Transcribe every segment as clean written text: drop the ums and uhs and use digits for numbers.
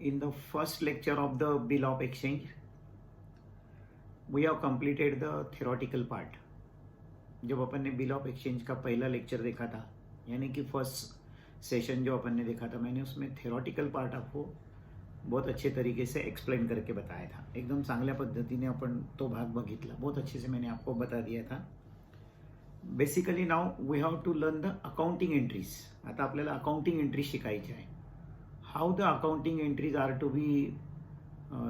in the first lecture of the bill of exchange. We have completed the theoretical part. जब अपन ने bill of exchange का पहला lecture देखा था, यानी कि फर्स्ट सेशन जो अपन ने देखा था, मैंने उसमें थियोरटिकल पार्ट आपको बहुत अच्छे तरीके से एक्सप्लेन करके बताया था. एकदम चांगल्या पद्धतीने आपण तो भाग बघितला. बहुत अच्छे से मैंने आपको बता दिया था. Basically now we have to learn the accounting entries. आता आपल्याला अकाउंटिंग एंट्रीज शिकायची आहे. How the accounting entries are to be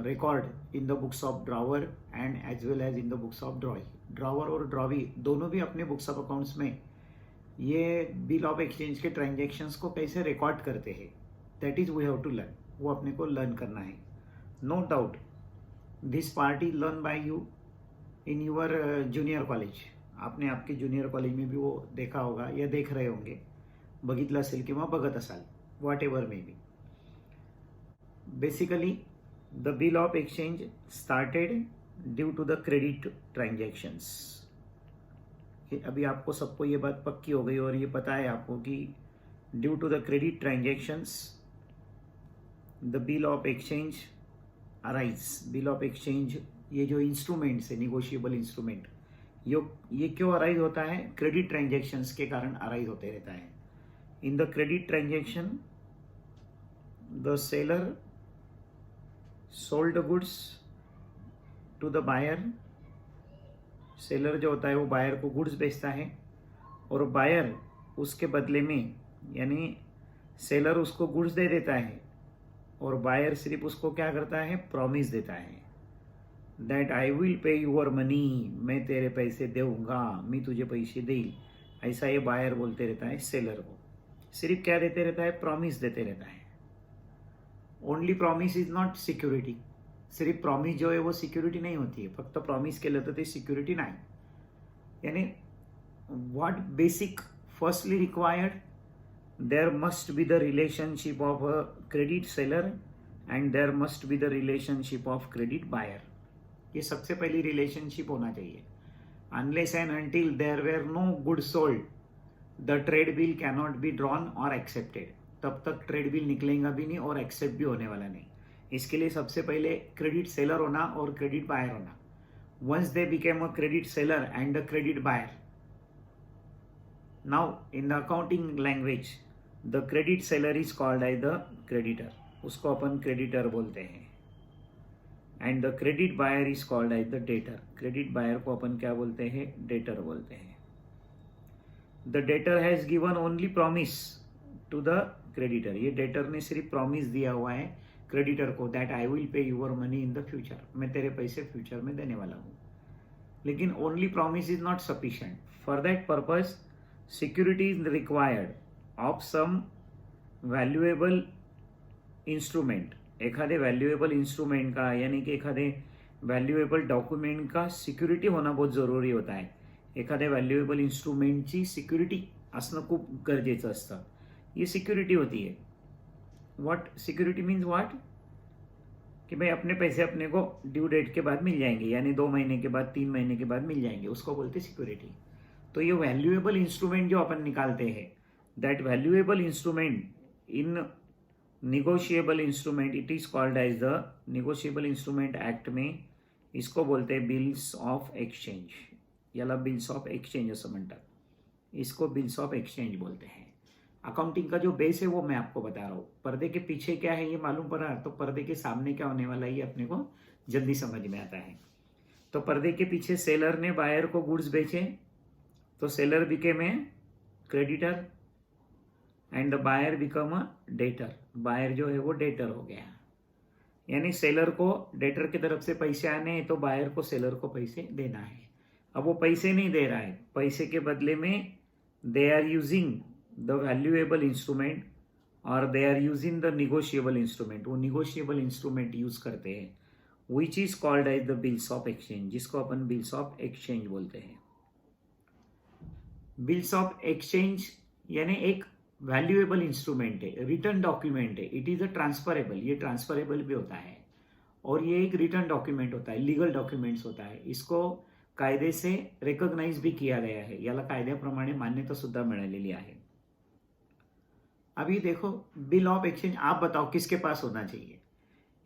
record in the books of drawer and as well as in the books of drawing. Drawer और drawee दोनों भी अपने books of accounts में ये बिल ऑफ एक्सचेंज के transactions को कैसे record करते हैं, that is we have to learn. वो अपने को लर्न करना है. No doubt this part is learn by you in your junior college. आपने आपके जूनियर कॉलेज में भी वो देखा होगा या देख रहे होंगे, बघितलं असेल किंवा बघत असाल, what ever may be. Basically the bill of exchange started due to the credit transactions. अभी आपको सबको ये बात पक्की हो गई और ये पता है आपको कि due to the credit transactions the bill of exchange arise. Bill of exchange ये जो इंस्ट्रूमेंट्स है, निगोशिएबल इंस्ट्रूमेंट, ये क्यों अराइज होता है? क्रेडिट ट्रांजेक्शंस के कारण अराइज होते रहता है. In the credit transaction the seller sold goods to the buyer. Seller जो होता है वो बायर को गुड्स बेचता है और बायर उसके बदले में, यानी सेलर उसको गुड्स दे देता है और बायर सिर्फ उसको क्या करता है? प्रॉमिस देता है that I will pay your money. मैं तेरे पैसे दूंगा, मैं तुझे पैसे देईल. ऐसा ये बायर बोलते रहता है सेलर को. सिर्फ क्या देते रहता है? प्रॉमिस देते रहता है. Only promise is not security. सिर्फ प्रॉमिस जो है वो सिक्युरिटी नहीं होती है. फक्त प्रॉमिस केलं तर ते सिक्युरिटी नाही. यानी what basic firstly required, there must be the relationship of a credit seller and there must be the relationship of credit buyer. ये सबसे पहली रिलेशनशिप होना चाहिए. Unless and until there were no good sold the trade bill cannot be drawn or accepted. तब तक trade bill निकलेगा भी नहीं और एक्सेप्ट भी होने वाला नहीं. इसके लिए सबसे पहले क्रेडिट सेलर होना और क्रेडिट बायर होना. Once they became a credit seller and the credit buyer, now in the accounting language the credit seller is called as the creditor. उसको अपन क्रेडिटर बोलते हैं. And the credit buyer is called as the debtor. Credit buyer को अपन क्या बोलते हैं? Debtor बोलते हैं. The debtor has given only promise to the creditor. ये डेटर ने सिर्फ प्रॉमिस दिया हुआ है क्रेडिटर को that I will pay your money in the future. मैं तेरे पैसे फ्यूचर में देने वाला हूँ. लेकिन only promise is not sufficient. For that purpose security is required of some valuable instrument. एखादे वैल्यूएबल इंस्ट्रूमेंट का, यानी कि एखादे वैल्यूएबल डॉक्युमेंट का सिक्युरिटी होना बहुत जरूरी होता है. एखाद्या वैल्यूएबल इंस्ट्रूमेंटची सिक्युरिटी असणं खूप गरजेचं असतं. ये सिक्योरिटी होती है. What security means what? कि भाई अपने पैसे अपने को ड्यू डेट के बाद मिल जाएंगे, यानी 2 महीने के बाद, 3 महीने के बाद मिल जाएंगे, उसको बोलते सिक्योरिटी. तो ये वैल्यूएबल इंस्ट्रूमेंट जो अपन निकालते हैं, that valuable instrument in negotiable instrument, it is called as the negotiable instrument act में इसको बोलते हैं बिल्स ऑफ एक्सचेंज. याला बिल्स ऑफ एक्सचेंज असं म्हणतात. इसको बिल्स ऑफ एक्सचेंज बोलते हैं. अकाउंटिंग का जो बेस है वो मैं आपको बता रहा हूँ. पर्दे के पीछे क्या है ये मालूम पड़ा, तो पर्दे के सामने क्या होने वाला है ये अपने को जल्दी समझ में आता है. तो पर्दे के पीछे सेलर ने बायर को गुड्स बेचे, तो seller became a creditor and the buyer become a debtor. Buyer जो है वो डेटर हो गया. यानी सेलर को डेटर की तरफ से पैसे आने हैं तो बायर को सेलर को पैसे देना है. अब वो पैसे नहीं दे रहा है, पैसे के बदले में they are using the valuable instrument और they are using the negotiable instrument. वो निगोशिएबल इंस्ट्रूमेंट यूज करते हैं, which is called as the bills of exchange, जिसको अपन बिल्स ऑफ एक्सचेंज बोलते हैं. बिल्स ऑफ एक्सचेंज यानी एक वैल्यूएबल इंस्ट्रूमेंट है, रिटर्न डॉक्यूमेंट है. It is a transferable. ये ट्रांसफरेबल भी होता है और ये एक रिटर्न डॉक्यूमेंट होता है, लीगल डॉक्यूमेंट्स होता है. इसको कायदे से रिकॉग्नाइज भी किया गया है. याला कायद्याप्रमाणे मान्यता सुद्धा मिळालेली आहे. अभी देखो बिल ऑफ एक्सचेंज आप बताओ किसके पास होना चाहिए?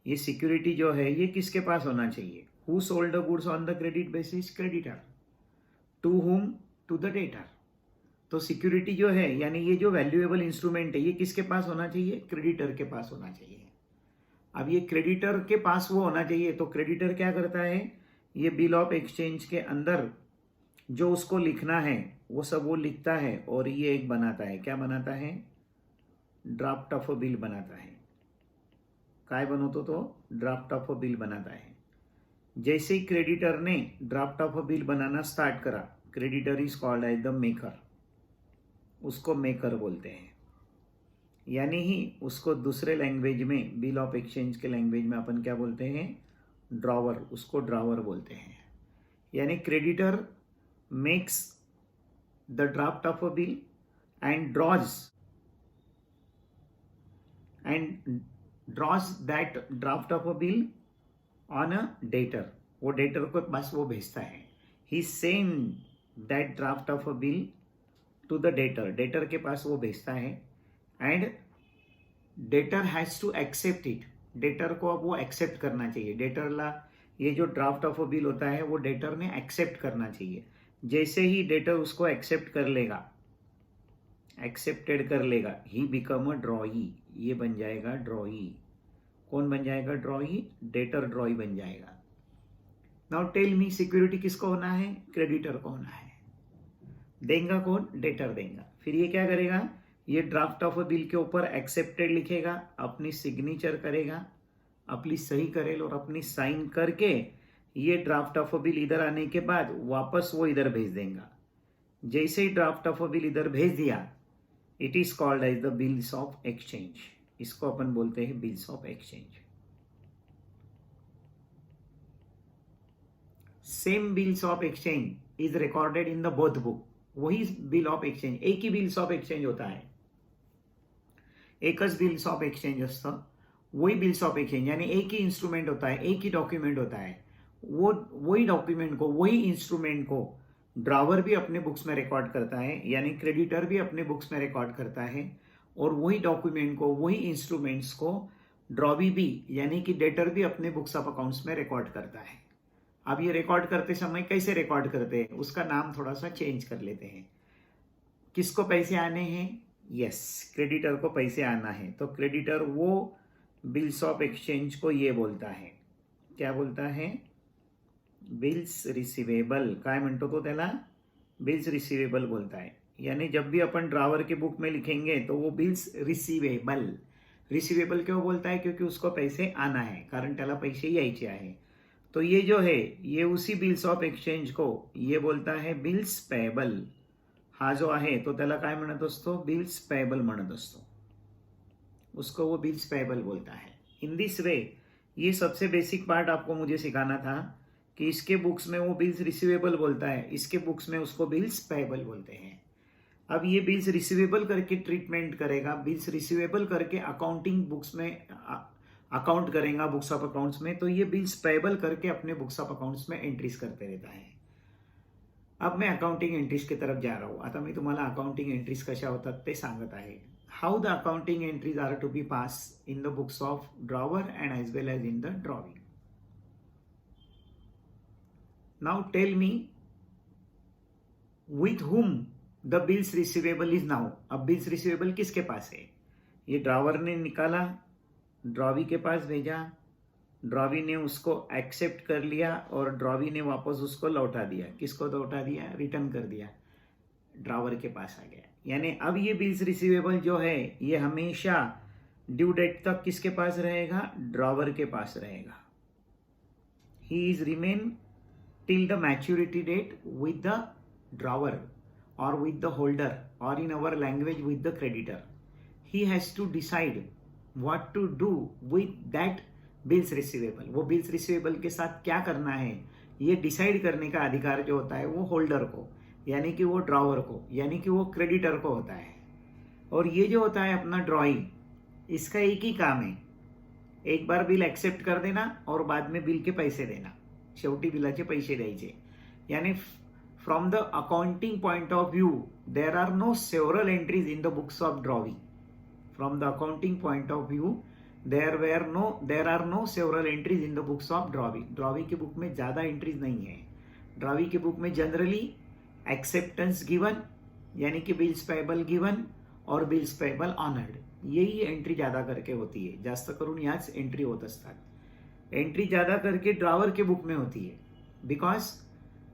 ये सिक्योरिटी जो है ये किसके पास होना चाहिए? Who sold the goods on the credit basis? Creditor. To whom? To the debtor. तो सिक्योरिटी जो है यानी ये जो वैल्यूएबल इंस्ट्रूमेंट है ये किसके पास होना चाहिए? क्रेडिटर के पास होना चाहिए. अब ये क्रेडिटर के पास वो होना चाहिए, तो क्रेडिटर क्या करता है? ये बिल ऑफ एक्सचेंज के अंदर जो उसको लिखना है वो सब वो लिखता है और ये एक बनाता है. क्या बनाता है? ड्राफ्ट ऑफ अ बिल बनाता है. काय बनवतो तो? ड्राफ्ट ऑफ अ बिल बनाता है. जैसे ही क्रेडिटर ने ड्राफ्ट ऑफ अ बिल बनाना स्टार्ट करा, creditor is called as the maker. उसको मेकर बोलते हैं. यानी ही उसको दूसरे लैंग्वेज में, बिल ऑफ एक्सचेंज के लैंग्वेज में अपन क्या बोलते हैं? ड्रॉवर. उसको ड्रॉवर बोलते हैं. यानी creditor makes the draft of a bill and draws that draft of a bill on a debtor. वो डेटर को बस वो भेजता है. He send that draft of a bill to the debtor. Debtor के पास वो भेजता है and debtor has to accept it. Debtor को अब वो एक्सेप्ट करना चाहिए. डेटरला ये जो ड्राफ्ट ऑफ अ बिल होता है वो डेटर ने एक्सेप्ट करना चाहिए. जैसे ही डेटर उसको एक्सेप्ट कर लेगा, एक्सेप्टेड कर लेगा, ही बिकम अ ड्रॉई. ये बन जाएगा ड्रॉई. कौन बन जाएगा? ड्रॉई. डेटर ड्रॉई बन जाएगा. नाउ टेल मी, सिक्योरिटी किसको होना है? क्रेडिटर को होना है. देगा कौन? डेटर देगा. फिर ये क्या करेगा? ये ड्राफ्ट ऑफ अ बिल के ऊपर एक्सेप्टेड लिखेगा, अपनी सिग्नेचर करेगा, अपनी सही करेल और अपनी साइन करके ये ड्राफ्ट ऑफ अ बिल इधर आने के बाद वापस वो इधर भेज देगा. जैसे ही ड्राफ्ट ऑफ अ बिल इधर भेज दिया, it is called as the bills of exchange. इसको अपन बोलते हैं bills of exchange. Same bills of exchange is recorded in the both book. वही बिल ऑफ एक्सचेंज, एक ही बिल्स ऑफ एक्सचेंज होता है. एकच बिल्स ऑफ एक्सचेंज असतं. वही बिल्स ऑफ एक्सचेंज यानी एक ही इंस्ट्रूमेंट होता है, एक ही डॉक्यूमेंट होता है. वही डॉक्यूमेंट को, वही इंस्ट्रूमेंट को ड्रावर भी अपने बुक्स में रिकॉर्ड करता है, यानी क्रेडिटर भी अपने बुक्स में रिकॉर्ड करता है. और वही डॉक्यूमेंट को, वही इंस्ट्रूमेंट्स को ड्रॉवी भी यानी कि डेटर भी अपने बुक्स ऑफ अकाउंट्स में रिकॉर्ड करता है. अब ये रिकॉर्ड करते समय कैसे रिकॉर्ड करते हैं उसका नाम थोड़ा सा चेंज कर लेते हैं. किसको पैसे आने हैं? यस, क्रेडिटर को पैसे आना है. तो क्रेडिटर वो बिल्स ऑफ एक्सचेंज को ये बोलता है. क्या बोलता है? Bills receivable. काय म्हणतो तो त्याला? बिल्स रिसिवेबल बोलता है. यानी जब भी अपन ड्रावर के बुक में लिखेंगे तो वो बिल्स रिसिवेबल. रिसिवेबल क्यों बोलता है? क्योंकि उसको पैसे आना है, कारण त्याला पैसे यायचे आहे. तो ये जो है ये उसी बिल्स ऑफ एक्सचेंज को ये बोलता है बिल्स पेएबल. हा जो आहे तो त्याला काय म्हणत असतो? बिल्स पेएबल म्हणत असतो. उसको वो बिल्स पेएबल बोलता है. इन दिस वे ये सबसे बेसिक पार्ट आपको मुझे सिखाना था कि इसके बुक्स में वो बिल्स रिसीवेबल बोलता है, इसके बुक्स में उसको बिल्स पेएबल बोलते हैं. अब ये बिल्स रिसीवेबल करके ट्रीटमेंट करेगा, बिल्स रिसीवेबल करके अकाउंटिंग बुक्स में अकाउंट करेगा बुक्स ऑफ अकाउंट्स में, तो ये बिल्स पेएबल करके अपने बुक्स ऑफ अकाउंट्स में एंट्रीज करते रहता है. अब मैं अकाउंटिंग एंट्रीज की तरफ जा रहा हूं. आता मी तुम्हाला अकाउंटिंग एंट्रीज कशा होतात ते सांगत आहे. How the accounting entries are to be pass in the books of drawer and as well as in the drawing. Now tell me with whom the bills receivable is now. अब bills receivable किसके पास है? ये drawer ने निकाला, drawee के पास भेजा, drawee ने उसको एक्सेप्ट कर लिया और ड्रॉवी ने वापस उसको लौटा दिया. किसको लौटा दिया? रिटर्न कर दिया. ड्रॉवर के पास आ गया. यानी अब ये बिल्स रिसीवेबल जो है ये हमेशा ड्यू डेट तक किसके पास रहेगा? ड्रॉवर के पास रहेगा. He is remain till the maturity date with the drawer or with the holder or in our language with the creditor. He has to decide what to do with that bills receivable. वो bills receivable के साथ क्या करना है ये decide करने का अधिकार जो होता है वो होल्डर को, यानी कि वो ड्रॉवर को, यानी कि वो क्रेडिटर को होता है. और ये जो होता है अपना ड्रॉइंग, इसका एक ही काम है, एक बार बिल एक्सेप्ट कर देना और बाद में बिल के पैसे देना. शेवटी बिलाचे पैसे द्यायचे. यानी from the accounting point of view, there are no several entries in the books of drawing. From the accounting point of view, there are no several entries in the books of drawee. Drawee के book में ज़्यादा entries नहीं है। Drawee के book में generally acceptance given यानी कि bills payable given और बिल्स पेएबल ऑनर्ड, यही एंट्री ज़्यादा करके होती है। जास्त करून याच एंट्री होत असतात। एंट्री ज़्यादा करके ड्रॉवर के बुक में होती है, because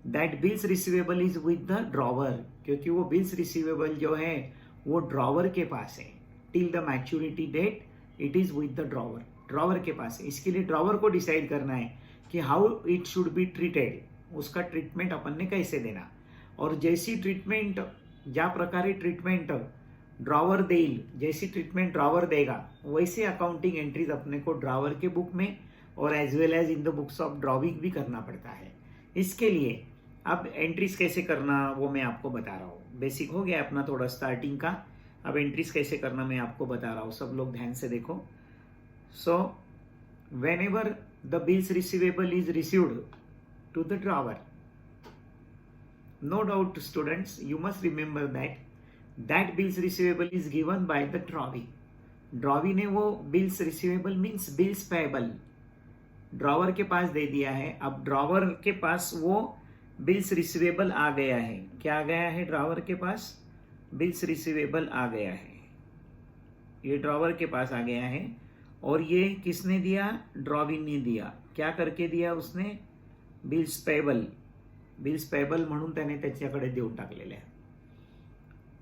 that bills receivable is with the drawer, क्योंकि वो बिल्स रिसीवेबल जो है वो ड्रॉवर के पास है। Till the maturity date it is with the drawer, drawer के पास है। इसके लिए ड्रॉवर को डिसाइड करना है कि how it should be treated, उसका ट्रीटमेंट अपन ने कैसे देना। और जैसी ट्रीटमेंट, ज्या प्रकारे ट्रीटमेंट ड्रॉवर देईल, जैसी ट्रीटमेंट ड्रॉवर देगा वैसे अकाउंटिंग एंट्रीज अपने को ड्रॉवर के बुक में और as well as in the books of drawing भी करना पड़ता है। इसके लिए अब एंट्रीज कैसे करना वो मैं आपको बता रहा हूँ। बेसिक हो गया अपना थोड़ा स्टार्टिंग का, अब एंट्रीज कैसे करना मैं आपको बता रहा हूँ। सब लोग ध्यान से देखो। So whenever the bills receivable is received to the drawer, no doubt students, you must remember that bills receivable is given by the drawee. Drawee ने वो bills receivable means bills payable drawer के पास दे दिया है। अब drawer के पास वो बिल्स रिसीवेबल आ गया है। क्या आ गया है ड्रॉवर के पास? बिल्स रिसीवेबल आ गया है। ये ड्रॉवर के पास आ गया है और ये किसने दिया? ड्रॉवी ने दिया। क्या करके दिया उसने? बिल्स पेएबल, बिल्स पेएबल म्हणून त्याने त्याच्याकडे देऊन टाकलेले आहे।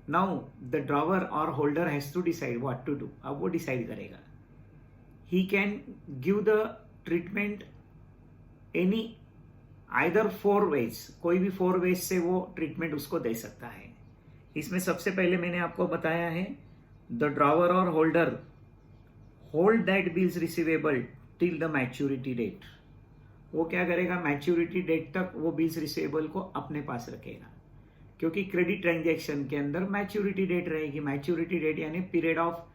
नाउ द ड्रॉवर और holder has to decide what to do. अब वो डिसाइड करेगा। He can give the treatment any either 4 ways, कोई भी 4 वेज से वो ट्रीटमेंट उसको दे सकता है। इसमें सबसे पहले मैंने आपको बताया है द ड्रॉवर और holder hold that bills receivable till the maturity date. वो क्या करेगा? मैच्योरिटी डेट तक वो बिल्स रिसीवेबल को अपने पास रखेगा, क्योंकि क्रेडिट ट्रांजैक्शन के अंदर मैच्योरिटी डेट रहेगी। मैच्योरिटी डेट यानी पीरियड ऑफ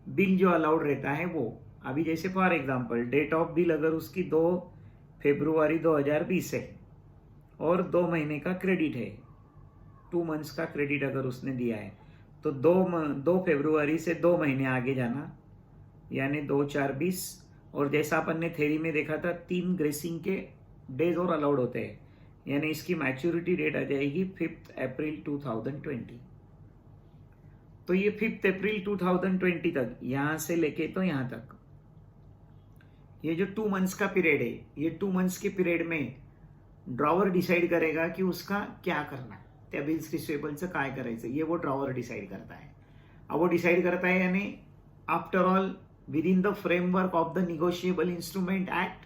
बिल जो अलाउड रहता है वो। अभी जैसे for example date of bill अगर उसकी 2 फरवरी 2020 है और 2 महीने का क्रेडिट है, 2 मंथ्स का क्रेडिट अगर उसने दिया है, तो 2 फरवरी से 2 महीने आगे जाना यानी 2-4-20। और जैसा अपन ने थ्योरी में देखा था 3 ग्रेसिंग के डेज और अलाउड होते हैं, यानी इसकी मैच्योरिटी डेट आ जाएगी 5 अप्रैल 2020। तो ये 5 अप्रैल 2020 तक, यहां से लेके तो यहां तक ये जो 2 मंथ्स का पीरियड है, ये 2 मंथ्स के पीरियड में ड्रॉवर डिसाइड करेगा कि उसका क्या करना है, त्या बिल्स रिसिवेबलचं काय करायचं, ये वो ड्रॉवर डिसाइड करता है। अब वो डिसाइड करता है यानी after all with in the framework of the negotiable instrument act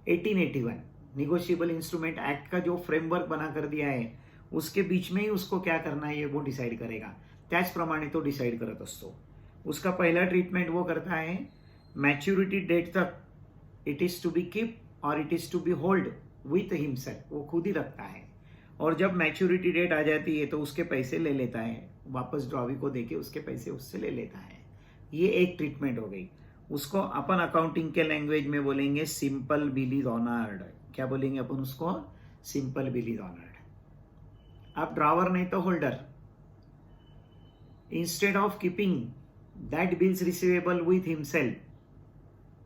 1881, negotiable instrument act का जो फ्रेमवर्क बना कर दिया है उसके बीच में ही उसको क्या करना है ये वो डिसाइड करेगा। त्याचप्रमाणे तो डिसाइड करत असतो। उसका पहला ट्रीटमेंट वो करता है मैच्योरिटी डेट तक it is to be keep और it is to be hold with himself, वो खुद ही रखता है। और जब मैच्योरिटी डेट आ जाती है तो उसके पैसे ले लेता है, वापस ड्रॉवी को देके उसके पैसे उससे ले लेता है। ये एक ट्रीटमेंट हो गई। उसको अपन अकाउंटिंग के लैंग्वेज में बोलेंगे सिंपल बिल इज ऑनर्ड। क्या बोलेंगे अपन उसको? Simple bill is honoured. अब ड्रॉवर नहीं तो holder, instead of keeping that bills receivable with himself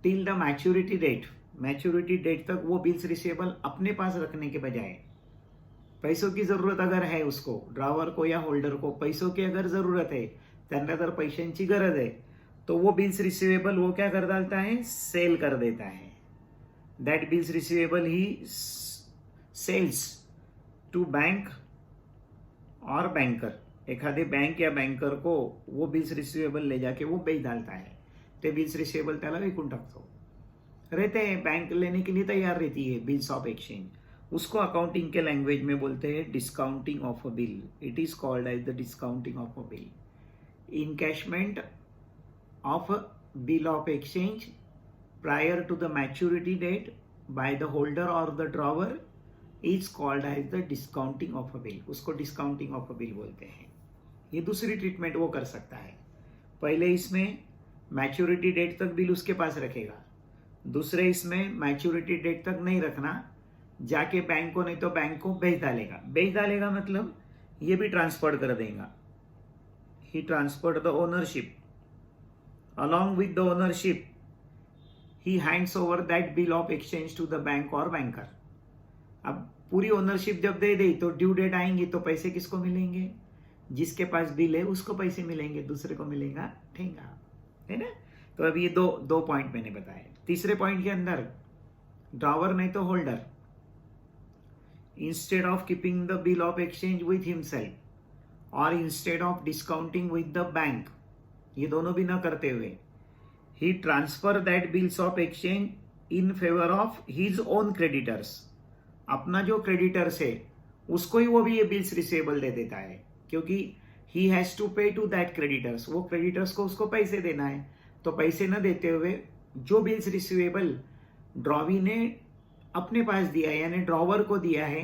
till the maturity date, maturity date तक वो बिल्स रिसीवेबल अपने पास रखने के बजाय, पैसों की जरूरत अगर है उसको, ड्रॉवर को या होल्डर को पैसों की अगर जरूरत है, त्यांना जर पैशांची गरज है, तो वो बिल्स रिसीवेबल वो क्या कर डालता है? सेल कर देता है। That bills receivable he sells to bank और बैंकर। एखादे बैंक या बैंकर को वो बिल्स रिसीवेबल ले जाके वो बेच डालता है। ते बिल्स रिसीवेबल त्याला विकून टाकतो। रहते हैं, बैंक लेने के लिए तैयार रहती है बिल्स ऑफ एक्सचेंज। उसको अकाउंटिंग के लैंग्वेज में बोलते हैं discounting of a bill. It is called as the discounting of a bill. Encashment of a bill of exchange prior to the maturity date by the holder or the drawer is called as the discounting of a bill। उसको discounting of a bill बोलते हैं। ये दूसरी treatment वो कर सकता है। पहले इसमें मैच्योरिटी डेट तक बिल उसके पास रखेगा, दूसरे इसमें मैच्योरिटी डेट तक नहीं रखना, जाके बैंक को नहीं तो बैंक को बेच डालेगा। बेच डालेगा मतलब ये भी ट्रांसफर कर देगा। He transferred the ownership. Along with the ownership, he hands over that bill of exchange to the bank और बैंकर। अब पूरी ओनरशिप जब दे दी तो ड्यू डेट आएंगी तो पैसे किसको मिलेंगे? जिसके पास बिल है उसको पैसे मिलेंगे, दूसरे को मिलेगा ठेंगा, है ना। तो अब ये दो पॉइंट मैंने बताए। तीसरे पॉइंट के अंदर ड्रॉवर नहीं तो holder, instead of keeping the bill of exchange with himself और instead of discounting with the bank, ये दोनों भी न करते हुए he transfer that bills of exchange in favour of his own creditors, अपना जो क्रेडिटर्स है उसको ही वो भी ये बिल्स रिसीवेबल दे देता है, क्योंकि ही हैज टू पे टू दैट क्रेडिटर्स, वो क्रेडिटर्स को उसको पैसे देना है। तो पैसे न देते हुए जो बिल्स रिसीवेबल ड्रॉवी ने अपने पास दिया है यानी ड्रॉवर को दिया है,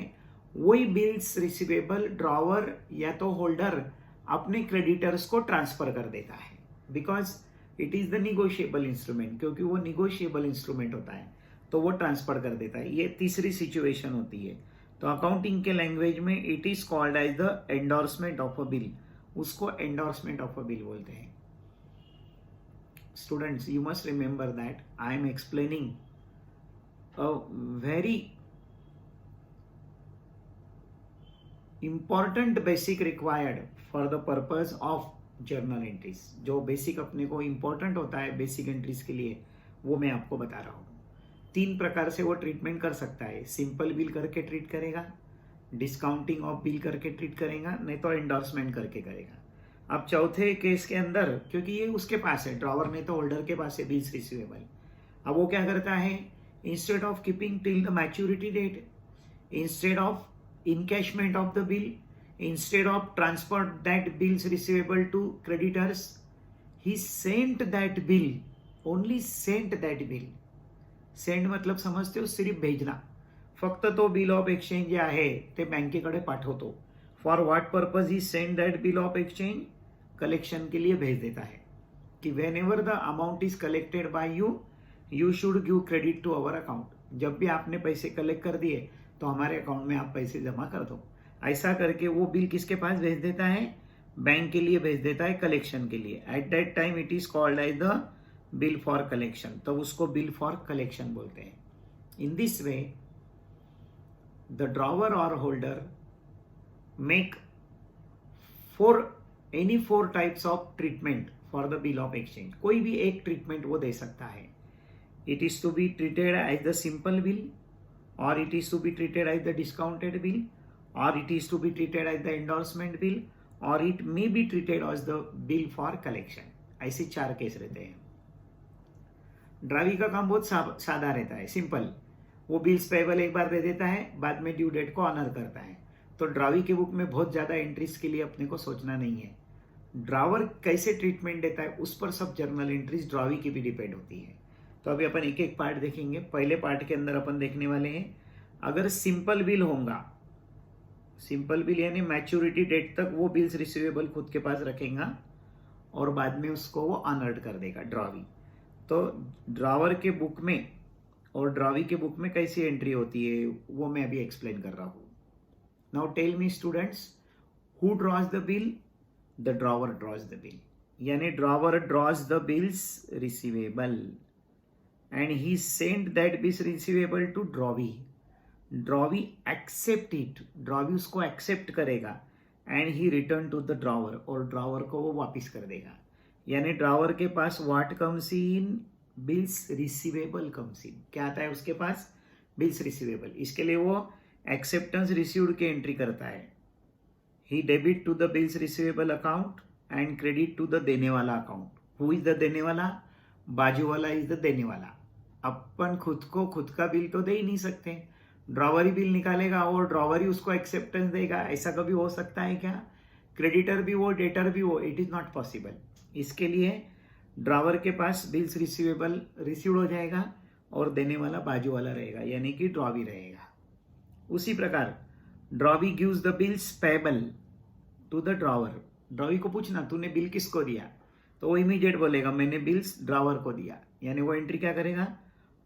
वही बिल्स रिसीवेबल ड्रॉवर या तो होल्डर अपने क्रेडिटर्स को ट्रांसफर कर देता है, because it is the negotiable instrument, क्योंकि वो निगोशिएबल इंस्ट्रूमेंट होता है तो वो ट्रांसफर कर देता है। ये तीसरी सिचुएशन होती है। तो अकाउंटिंग के लैंग्वेज में it is called as the endorsement of a bill, उसको एंडोर्समेंट ऑफ अ बिल बोलते हैं। Students, you must remember that I am explaining a very important basic required for the purpose of journal entries. जो basic अपने को important होता है basic entries के लिए, वो मैं आपको बता रहा हूं। 3 प्रकार से वो ट्रीटमेंट कर सकता है। सिंपल बिल करके ट्रीट करेगा, डिस्काउंटिंग ऑफ बिल करके ट्रीट करेगा, नहीं तो एंडोर्समेंट करके करेगा। अब चौथे केस के अंदर, क्योंकि ये उसके पास है, ड्रॉवर नहीं तो होल्डर के पास है बिल्स रिसीवेबल, अब वो क्या करता है, instead of keeping till the maturity date, instead of encashment of the bill, instead of transfer that bills receivable to creditors, he sent that bill, only sent that bill. Send मतलब समजते हो, सिर्फ भेजना, फक्त तो बिल ऑफ एक्सचेंज जे आहे ते बँकेकडे पाठवतो। For what purpose he send that bill of exchange, collection के लिए भेज देता है कि whenever the amount is collected by you, you should give credit to our account. जब भी आपने पैसे कलेक्ट कर दिए तो हमारे अकाउंट में आप पैसे जमा कर दो। ऐसा करके वो बिल किसके पास भेज देता है, बैंक के लिए भेज देता है, कलेक्शन के लिए। At that time it is called as the bill for collection, तो उसको बिल फॉर कलेक्शन बोलते हैं। In this way the drawer और holder make any 4 types of treatment for the bill of exchange. कोई भी एक ट्रीटमेंट वो दे सकता है। It is to be treated as the simple bill, और it is to be treated as the discounted bill, or it is to be treated as the endorsement bill, or it may be treated as the bill for collection। ऐसे 4 case रहते हैं। ड्रावी का काम बहुत सादा रहता है, सिंपल। वो बिल्स पेबल एक बार दे देता है, बाद में ड्यू डेट को ऑनर करता है। तो ड्रावी के बुक में बहुत ज्यादा एंट्रीज के लिए अपने को सोचना नहीं है। ड्रावर कैसे ट्रीटमेंट देता है उस पर सब जर्नल एंट्रीज ड्रावी की भी डिपेंड होती है। तो अभी अपन एक एक पार्ट देखेंगे। पहले पार्ट के अंदर अपन देखने वाले हैं, अगर सिंपल बिल होगा, सिंपल बिल यानी मैच्योरिटी डेट तक वो बिल्स रिसीवेबल खुद के पास रखेगा और बाद में उसको वो ऑनर्ड कर देगा ड्रावी। तो ड्रावर के बुक में और ड्रावी के बुक में कैसी एंट्री होती है वो मैं अभी एक्सप्लेन कर रहा हूं। Now tell me students, who draws the bill? The drawer draws the bill, यानी drawer draws the bills receivable and he send that bills receivable to drawee. Drawee accept it, drawee उसको accept करेगा and he return to the drawer, और drawer को वो वापिस कर देगा। यानी ड्रॉवर के पास what comes in, bills receivable comes in. क्या आता है उसके पास? Bills receivable. इसके लिए वो एक्सेप्टेंस रिसीव्ड की एंट्री करता है। He debit to the bills receivable account and credit to the देने वाला अकाउंट। हु इज द देने वाला? बाजू वाला इज द देने वाला। अपन खुद को खुद का बिल तो दे ही नहीं सकते, ड्रॉवर ही बिल निकालेगा और ड्रॉवर ही उसको एक्सेप्टेंस देगा। ऐसा कभी हो सकता है क्या? क्रेडिटर भी हो डेटर भी हो, इट इज नॉट पॉसिबल। इसके लिए ड्रॉवर के पास बिल्स रिसीवेबल रिसीव्ड हो जाएगा और देने वाला बाजू वाला रहेगा, यानी कि ड्रॉवी रहेगा। उसी प्रकार drawee gives the bills payable to the drawer. Drawee को पूछना तूने बिल किसको दिया, तो वो इमीडिएट बोलेगा मैंने बिल्स ड्रॉवर को दिया, यानी वो एंट्री क्या करेगा,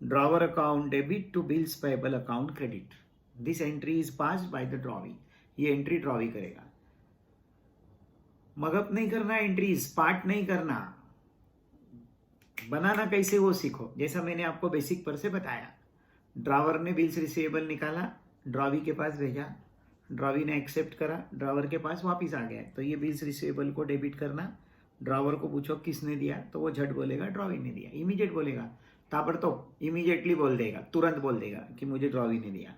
drawer account debit to bills payable account credit. This entry is passed by the drawee. ये एंट्री ड्रॉवी करेगा। मगअप नहीं करना, एंट्रीज पार्ट नहीं करना। बनाना कैसे वो सीखो। जैसा मैंने आपको बेसिक पर से बताया, ड्रावर ने बिल्स रिसीवेबल निकाला, ड्रॉवी के पास भेजा, ड्रॉवी ने एक्सेप्ट करा, ड्रावर के पास वापस आ गया। तो ये बिल्स रिसीवेबल को डेबिट करना, ड्रावर को पूछो किसने दिया, तो वो झट बोलेगा ड्रॉवी ने दिया, इमीडिएट बोलेगा, ताबड़तोड़ इमीडिएटली बोल देगा, तुरंत बोल देगा कि मुझे ड्रॉवी ने दिया।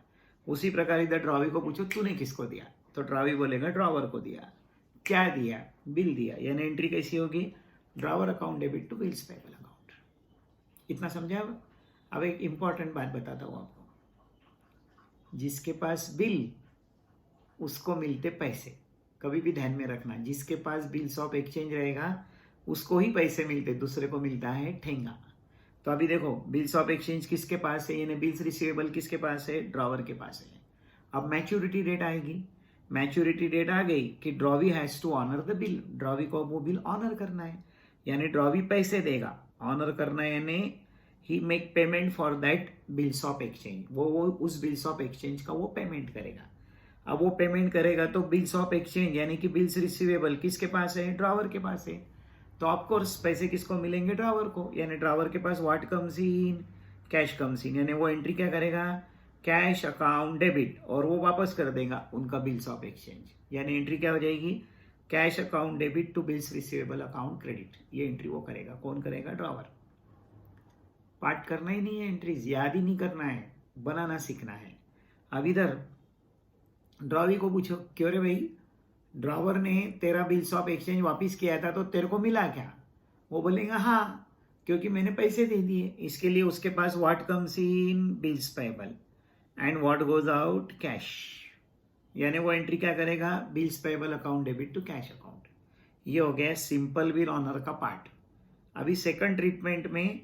उसी प्रकार इधर ड्रॉवी को पूछो तूने किसको दिया, तो ड्रॉवी बोलेगा ड्रावर को दिया। क्या दिया, बिल दिया। यानी एंट्री कैसी होगी, drawer account debit to bills payable account. इतना समझा। अब एक इंपॉर्टेंट बात बताता हूँ आपको, जिसके पास बिल उसको मिलते पैसे। कभी भी ध्यान में रखना, जिसके पास बिल्स ऑफ एक्सचेंज रहेगा उसको ही पैसे मिलते, दूसरे को मिलता है ठेंगा। तो अभी देखो बिल्स ऑफ एक्सचेंज किसके पास है, यानी बिल्स रिसीवेबल किसके पास है, ड्रॉवर के पास है। अब मैच्योरिटी डेट आएगी, मैच्योरिटी डेट आ गई कि drawee has to honour the bill, drawee को वो बिल ऑनर करना है, यानी ड्रॉवी पैसे देगा। ऑनर करना यानी he make payment for that bills of exchange, वो उस बिल्स ऑफ एक्सचेंज का वो पेमेंट करेगा। अब वो पेमेंट करेगा तो बिल्स ऑफ एक्सचेंज यानी कि बिल्स रिसीवेबल किसके पास है, ड्रॉवर के पास है। तो ऑफकोर्स पैसे किसको मिलेंगे, ड्रॉवर को। यानी ड्रॉवर के पास what comes in, cash comes in, यानी वो एंट्री क्या करेगा, कैश अकाउंट डेबिट, और वो वापस कर देगा उनका बिल्स ऑफ एक्सचेंज। यानी एंट्री क्या हो जाएगी, cash account debit to bills receivable account credit. ये एंट्री वो करेगा। कौन करेगा, ड्रॉवर। पार्ट करना ही नहीं है, एंट्रीज याद ही नहीं करना है, बनाना सीखना है। अब इधर ड्रॉवी को पूछो, क्यों रे भाई, ड्रॉवर ने तेरा बिल्स ऑफ एक्सचेंज वापस किया था तो तेरे को मिला क्या। वो बोलेगा हाँ, क्योंकि मैंने पैसे दे दिए। इसके लिए उसके पास what comes in, bills payable, and what goes out, cash. यानी वो एंट्री क्या करेगा, bills payable account debit to cash account. ये हो गया सिंपल बिल ऑनर का पार्ट। अभी सेकंड ट्रीटमेंट में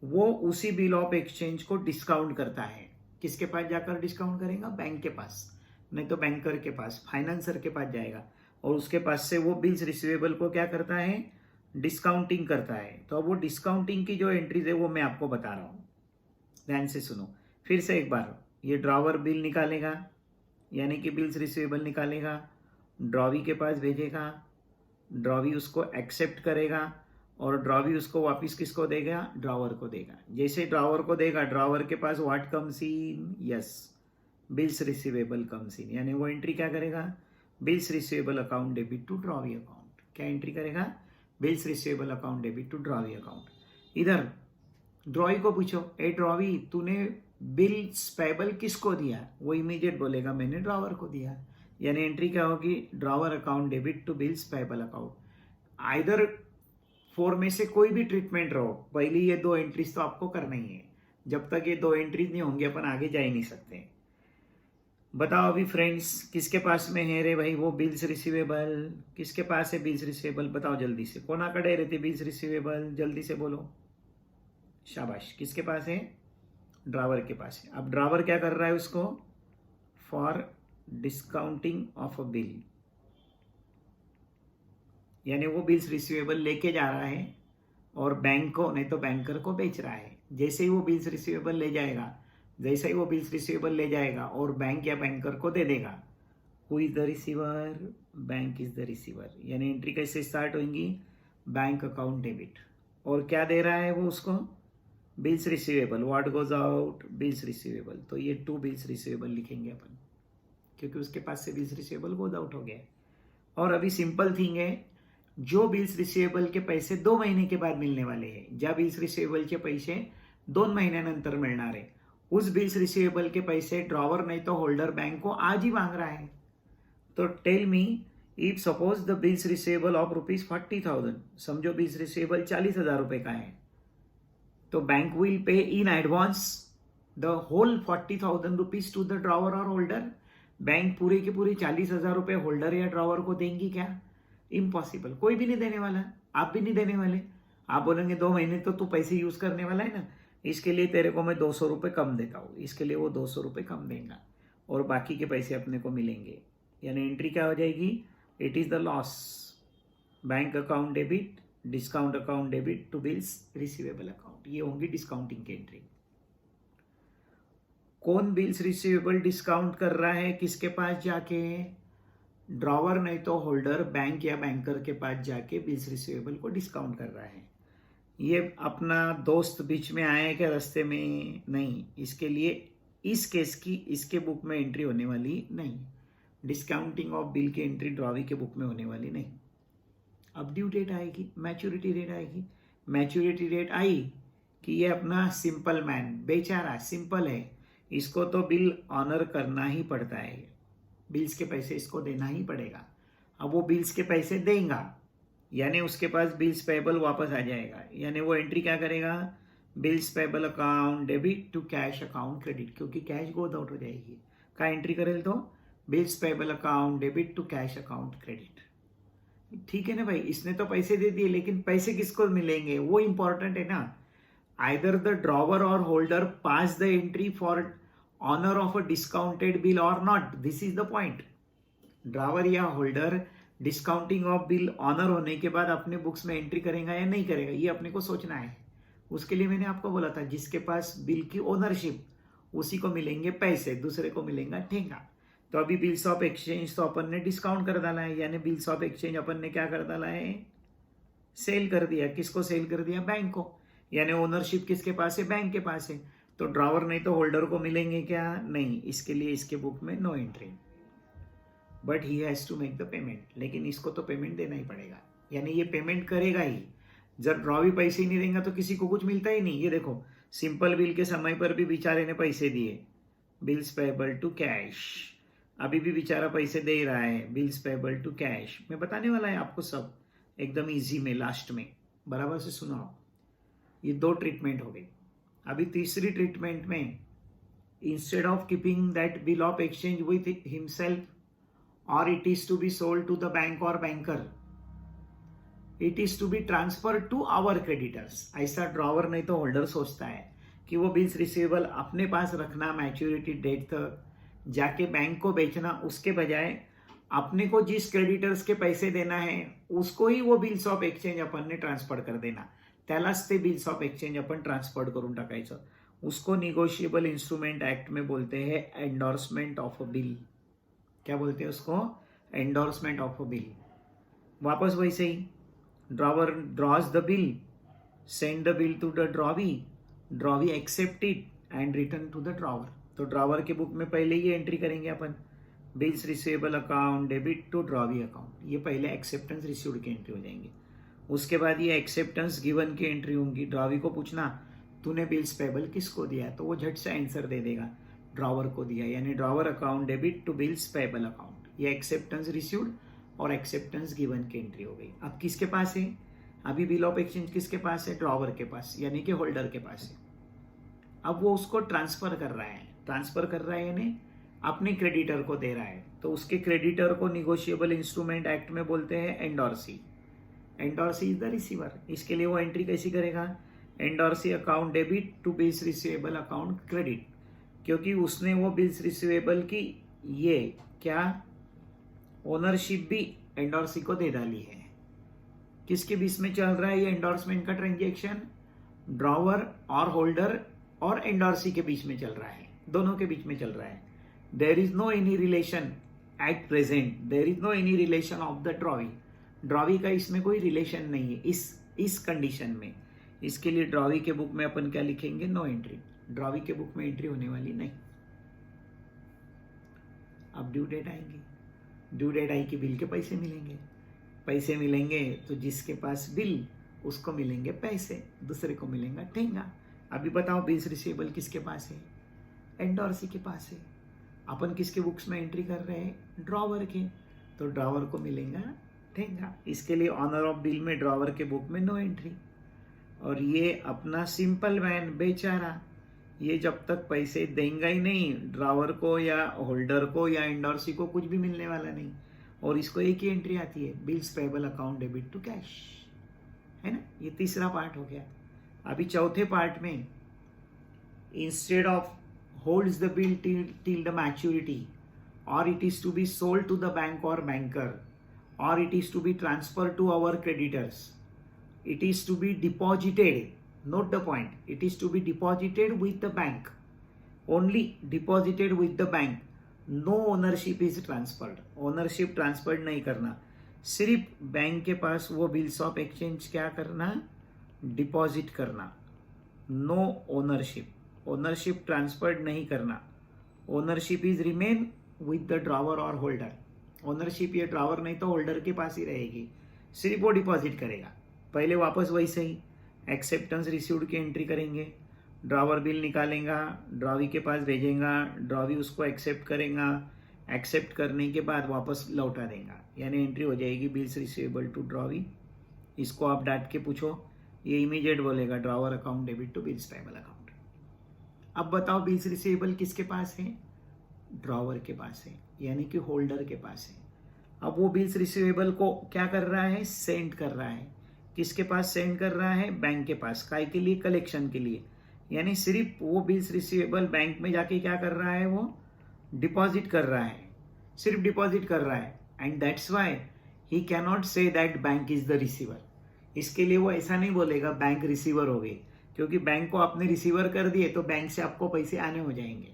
वो उसी बिल ऑफ एक्सचेंज को डिस्काउंट करता है। किसके पास जाकर डिस्काउंट करेगा, बैंक के पास, नहीं तो बैंकर के पास, फाइनेंसर के पास जाएगा, और उसके पास से वो बिल्स रिसीवेबल को क्या करता है, डिस्काउंटिंग करता है। तो अब वो डिस्काउंटिंग की जो एंट्रीज है वो मैं आपको बता रहा हूँ, ध्यान से सुनो फिर से एक बार। ये ड्रॉवर बिल निकालेगा, यानी कि बिल्स रिसीवेबल निकालेगा, ड्रॉवी के पास भेजेगा, ड्रॉवी उसको एक्सेप्ट करेगा, और ड्रॉवी उसको वापस किसको देगा, ड्रॉवर को देगा। जैसे ड्रॉवर को देगा, ड्रॉवर के पास what comes in, yes, bills receivable comes in, यानी वो एंट्री क्या करेगा, bills receivable account debit to drawee account. क्या एंट्री करेगा, bills receivable account debit to drawee account. इधर ड्रॉवी को पूछो, ए ड्रॉवी तूने बिल्स पेबल किसको दिया, वो इमीडिएट बोलेगा मैंने ड्रॉवर को दिया। यानी एंट्री क्या होगी, drawer account debit to bills payable account. Either four में से कोई भी ट्रीटमेंट रहो, पहली ये दो एंट्रीज तो आपको करना ही है। जब तक ये दो एंट्रीज नहीं होंगे अपन आगे जा ही नहीं सकते। बताओ अभी फ्रेंड्स, किसके पास में है रे भाई वो बिल्स रिसीवेबल, किसके पास है बिल्स रिसीवेबल, बताओ जल्दी से। कोणाकडे रहते बिल्स रिसीवेबल, जल्दी से बोलो, शाबाश। किसके पास है, ड्रावर के पास है। अब ड्रावर क्या कर रहा है उसको, for discounting of a bill, यानी वो बिल्स रिसीवेबल लेके जा रहा है और बैंक को नहीं तो बैंकर को बेच रहा है। जैसे ही वो बिल्स रिसीवेबल ले जाएगा, जैसे ही वो बिल्स रिसीवेबल ले जाएगा और बैंक या बैंकर को दे देगा, who is the receiver, bank is the receiver. यानी एंट्री कैसे स्टार्ट होंगी, बैंक अकाउंट डेबिट, और क्या दे रहा है वो उसको, bills receivable, what goes out, bills receivable. तो ये टू बिल्स रिसीवेबल लिखेंगे अपन, क्योंकि उसके पास से बिल्स रिसीवेबल गोज आउट हो गया। और अभी सिंपल थिंग है, जो बिल्स रिसीवेबल के पैसे 2 महीने के बाद मिलने वाले हैं, ज्या बिल्स रिसीवेबलचे पैसे 2 महिन्यानंतर मिळणार आहे, उस बिल्स रिसीवेबल के पैसे ड्रॉवर नहीं तो होल्डर बैंक को आज ही मांग रहा है। तो tell me, if suppose the bills receivable of ₹40,000, समझो बिल्स रिसीवेबल 40,000 रुपए का है, तो bank will pay in advance the whole 40,000 rupees to the drawer और होल्डर। बैंक पूरे की पूरी 40,000 रुपए होल्डर या ड्रॉवर को देंगी क्या, इम्पॉसिबल, कोई भी नहीं देने वाला, आप भी नहीं देने वाले। आप बोलेंगे 2 महीने तो तू पैसे यूज करने वाला है ना, इसके लिए तेरे को मैं 200 रुपये कम देता हूँ, इसके लिए वो 200 रुपये कम देगा, और बाकी के पैसे अपने को मिलेंगे। यानी एंट्री क्या हो जाएगी, it is the loss, bank account debit, discount account debit to bills receivable account, ये होंगी डिस्काउंटिंग की एंट्री। कौन बिल्स रिसीवेबल डिस्काउंट कर रहा है, किसके पास जाके, ड्रॉवर नहीं तो होल्डर बैंक या बैंकर के पास जाके बिल्स रिसीवेबल को डिस्काउंट कर रहा है। ये अपना दोस्त बीच में आया है क्या रास्ते में? नहीं। इसके लिए इस केस की इसके बुक में एंट्री होने वाली नहीं। डिस्काउंटिंग ऑफ बिल की एंट्री ड्रॉवी के बुक में होने वाली नहीं। अब ड्यू डेट आएगी, मैच्योरिटी डेट आएगी। मैच्योरिटी डेट आई कि ये अपना सिंपल मैन बेचारा सिंपल है, इसको तो बिल ऑनर करना ही पड़ता है, बिल्स के पैसे इसको देना ही पड़ेगा। अब वो बिल्स के पैसे देगा, यानी उसके पास बिल्स पेबल वापस आ जाएगा, यानी वो एंट्री क्या करेगा? Bills payable account debit to cash account credit, क्योंकि कैश गोज आउट हो जाएगी। का एंट्री करेल तो bills payable account debit to cash account credit. ठीक है ना भाई, इसने तो पैसे दे दिए, लेकिन पैसे किसको मिलेंगे वो इंपॉर्टेंट है ना। आइदर द ड्रॉवर और holder pass the entry for honour of a discounted bill or not, this is the point. Drawer या holder discounting of bill honour होने के बाद अपने बुक्स में एंट्री करेगा या नहीं करेगा, ये अपने को सोचना है। उसके लिए मैंने आपको बोला था जिसके पास बिल की ओनरशिप उसी को मिलेंगे पैसे, दूसरे को मिलेगा ठेंगा। तो अभी बिल्स ऑफ एक्सचेंज तो अपन ने डिस्काउंट कर डाला है, यानी बिल्स ऑफ एक्सचेंज अपन ने क्या कर डाला है? सेल कर दिया। किसको सेल कर दिया? बैंक को। यानी ओनरशिप किसके पास है? बैंक के पास है। तो ड्रॉवर नहीं तो होल्डर को मिलेंगे क्या? नहीं। इसके लिए इसके बुक में no entry, but he has to make the payment. लेकिन इसको तो पेमेंट देना ही पड़ेगा, यानी ये पेमेंट करेगा ही। जब ड्रॉवी पैसे ही नहीं देगा तो किसी को कुछ मिलता ही नहीं। ये देखो, सिंपल बिल के समय पर भी बेचारे ने पैसे दिए, बिल्स पेबल टू कैश। अभी भी बेचारा पैसे दे रहा है, बिल्स पेबल टू कैश। मैं बताने वाला है आपको सब एकदम इजी में, लास्ट में बराबर से सुनो आप। ये दो ट्रीटमेंट हो गई। अभी तीसरी ट्रीटमेंट में, instead of keeping that bill of exchange with himself or it is to be sold to the bank or banker, it is to be transferred to our creditors। ऐसा ड्रॉवर नहीं तो holder सोचता है कि वो bills receivable अपने पास रखना maturity date तक, जाके बैंक को बेचना, उसके बजाय अपने को जिस क्रेडिटर्स के पैसे देना है उसको ही वो बिल्स ऑफ एक्सचेंज अपन ने ट्रान्सफर कर देना। त्यालाच ते bills of exchange upon transfer करून टाकायचं। उसको निगोशिएबल इंस्ट्रूमेंट एक्ट में बोलते हैं एंडोर्समेंट ऑफ अ बिल। क्या बोलते हैं उसको? Endorsement of a bill. वापस वैसे ही, drawer draws the bill, send the bill to the drawee, drawee accept it and return to the drawer. तो ड्रॉवर के बुक में पहले ही एंट्री करेंगे अपन, bills receivable account debit to drawee account. ये पहले एक्सेप्टेंस रिसीव्ड की एंट्री हो जाएंगे। उसके बाद ये एक्सेप्टेंस गिवन की एंट्री होंगी। ड्रॉवी को पूछना तूने बिल्स पेबल किसको दिया, तो वो झट से आंसर दे देगा ड्रॉवर को दिया, यानी drawer account debit to bills payable account. ये एक्सेप्टेंस रिसीव्ड और एक्सेप्टेंस गिवन की एंट्री हो गई। अब किसके पास है? अभी बिल ऑफ एक्सचेंज किसके पास है? ड्रॉवर के पास, यानी कि होल्डर के पास है। अब वो उसको ट्रांसफर कर रहा है, ट्रांसफर कर रहा है यानी अपने क्रेडिटर को दे रहा है। तो उसके क्रेडिटर को निगोशिएबल इंस्ट्रूमेंट एक्ट में बोलते हैं endorsee. Endorsee is the receiver. इसके लिए वो एंट्री कैसी करेगा? Endorsee account debit to bills receivable account credit, क्योंकि उसने वो बिल्स रिसीवेबल की ये क्या ओनरशिप भी एंडोर्सी को दे डाली है। किसके बीच में चल रहा है ये एंडोर्समेंट का ट्रांजैक्शन? ड्रॉवर और होल्डर और एंडोर्सी के बीच में चल रहा है, दोनों के बीच में चल रहा है। There is no any relation at present, there is no any relation of the drawee. Drawee का इसमें कोई रिलेशन नहीं है इस कंडीशन में। इसके लिए ड्रॉवी के बुक में अपन क्या लिखेंगे? No entry. ड्रॉवी के बुक में एंट्री होने वाली नहीं। अब ड्यू डेट आएंगी, ड्यू डेट आई कि बिल के पैसे मिलेंगे। पैसे मिलेंगे तो जिसके पास बिल उसको मिलेंगे पैसे, दूसरे को मिलेगा ठेंगा। अभी बताओ बिल्स रिसीवेबल किसके पास है? एंडोर्सी के पास है। अपन किसके बुक्स में एंट्री कर रहे हैं? ड्रॉवर के। तो ड्रॉवर को मिलेगा ठेंगा। इसके लिए ऑनर ऑफ बिल में ड्रॉवर के बुक में नो एंट्री। और ये अपना सिंपल मैन बेचारा, ये जब तक पैसे देंगे ही नहीं ड्रॉवर को या होल्डर को या एंडोर्सी को, कुछ भी मिलने वाला नहीं। और इसको एक ही एंट्री आती है, bills payable account debit to cash, है ना। ये तीसरा पार्ट हो गया। अभी चौथे पार्ट में, instead of holds the bill till the maturity or it is to be sold to the bank और banker or it is to be transfer to our creditors, it is to be deposited, note the point, it is to be deposited with the bank, only deposited with the bank, no ownership is transferred। ownership transferred नहीं करना, सिर्फ bank के पास वो bills of exchange क्या करना? Deposit करना, no ownership, ownership transferred नहीं करना, ownership is remain with the drawer और होल्डर, ओनरशिप ये ड्रॉवर नहीं तो होल्डर के पास ही रहेगी, सिर्फ वो डिपॉजिट करेगा। पहले वापस वैसे ही एक्सेप्टेंस रिसीव्ड की एंट्री करेंगे, ड्रॉवर बिल निकालेगा, ड्रॉवी के पास भेजेगा, ड्रॉवी उसको एक्सेप्ट करेगा, एक्सेप्ट करने के बाद वापस लौटा देगा, यानी एंट्री हो जाएगी बिल्स रिसीवेबल टू ड्रॉवी। इसको आप डांट के पूछो, ये इमीडिएट बोलेगा drawer account debit to bills payable account. अब बताओ बिल्स रिसीवेबल किसके पास है? ड्रॉवर के पास है, यानी कि होल्डर के पास है। अब वो बिल्स रिसीवेबल को क्या कर रहा है? सेंड कर रहा है। किसके पास सेंड कर रहा है? बैंक के पास। काय के लिए? कलेक्शन के लिए। यानी सिर्फ वो बिल्स रिसीवेबल बैंक में जाके क्या कर रहा है? वो डिपॉजिट कर रहा है, सिर्फ डिपॉजिट कर रहा है। And that's why he cannot say that bank is the receiver. इसके लिए वो ऐसा नहीं बोलेगा बैंक रिसीवर हो गई, क्योंकि बैंक को आपने रिसीवर कर दिए तो बैंक से आपको पैसे आने हो जाएंगे,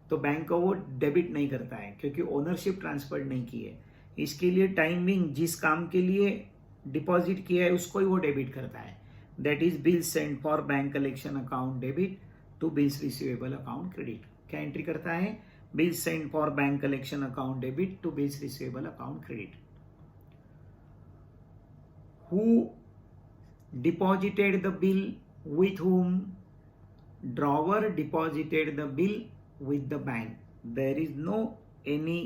तो बैंक को वो डेबिट नहीं करता है, क्योंकि ओनरशिप ट्रांसफर नहीं की है। इसके लिए टाइमिंग जिस काम के लिए डिपॉजिट किया है उसको ही वो डेबिट करता है। That is bills send for bank collection account debit to bills receivable account credit. क्या एंट्री करता है? Bills send for bank collection account debit to bills receivable account credit. Who deposited the bill with whom? Drawer deposited the bill with the bank. There is no any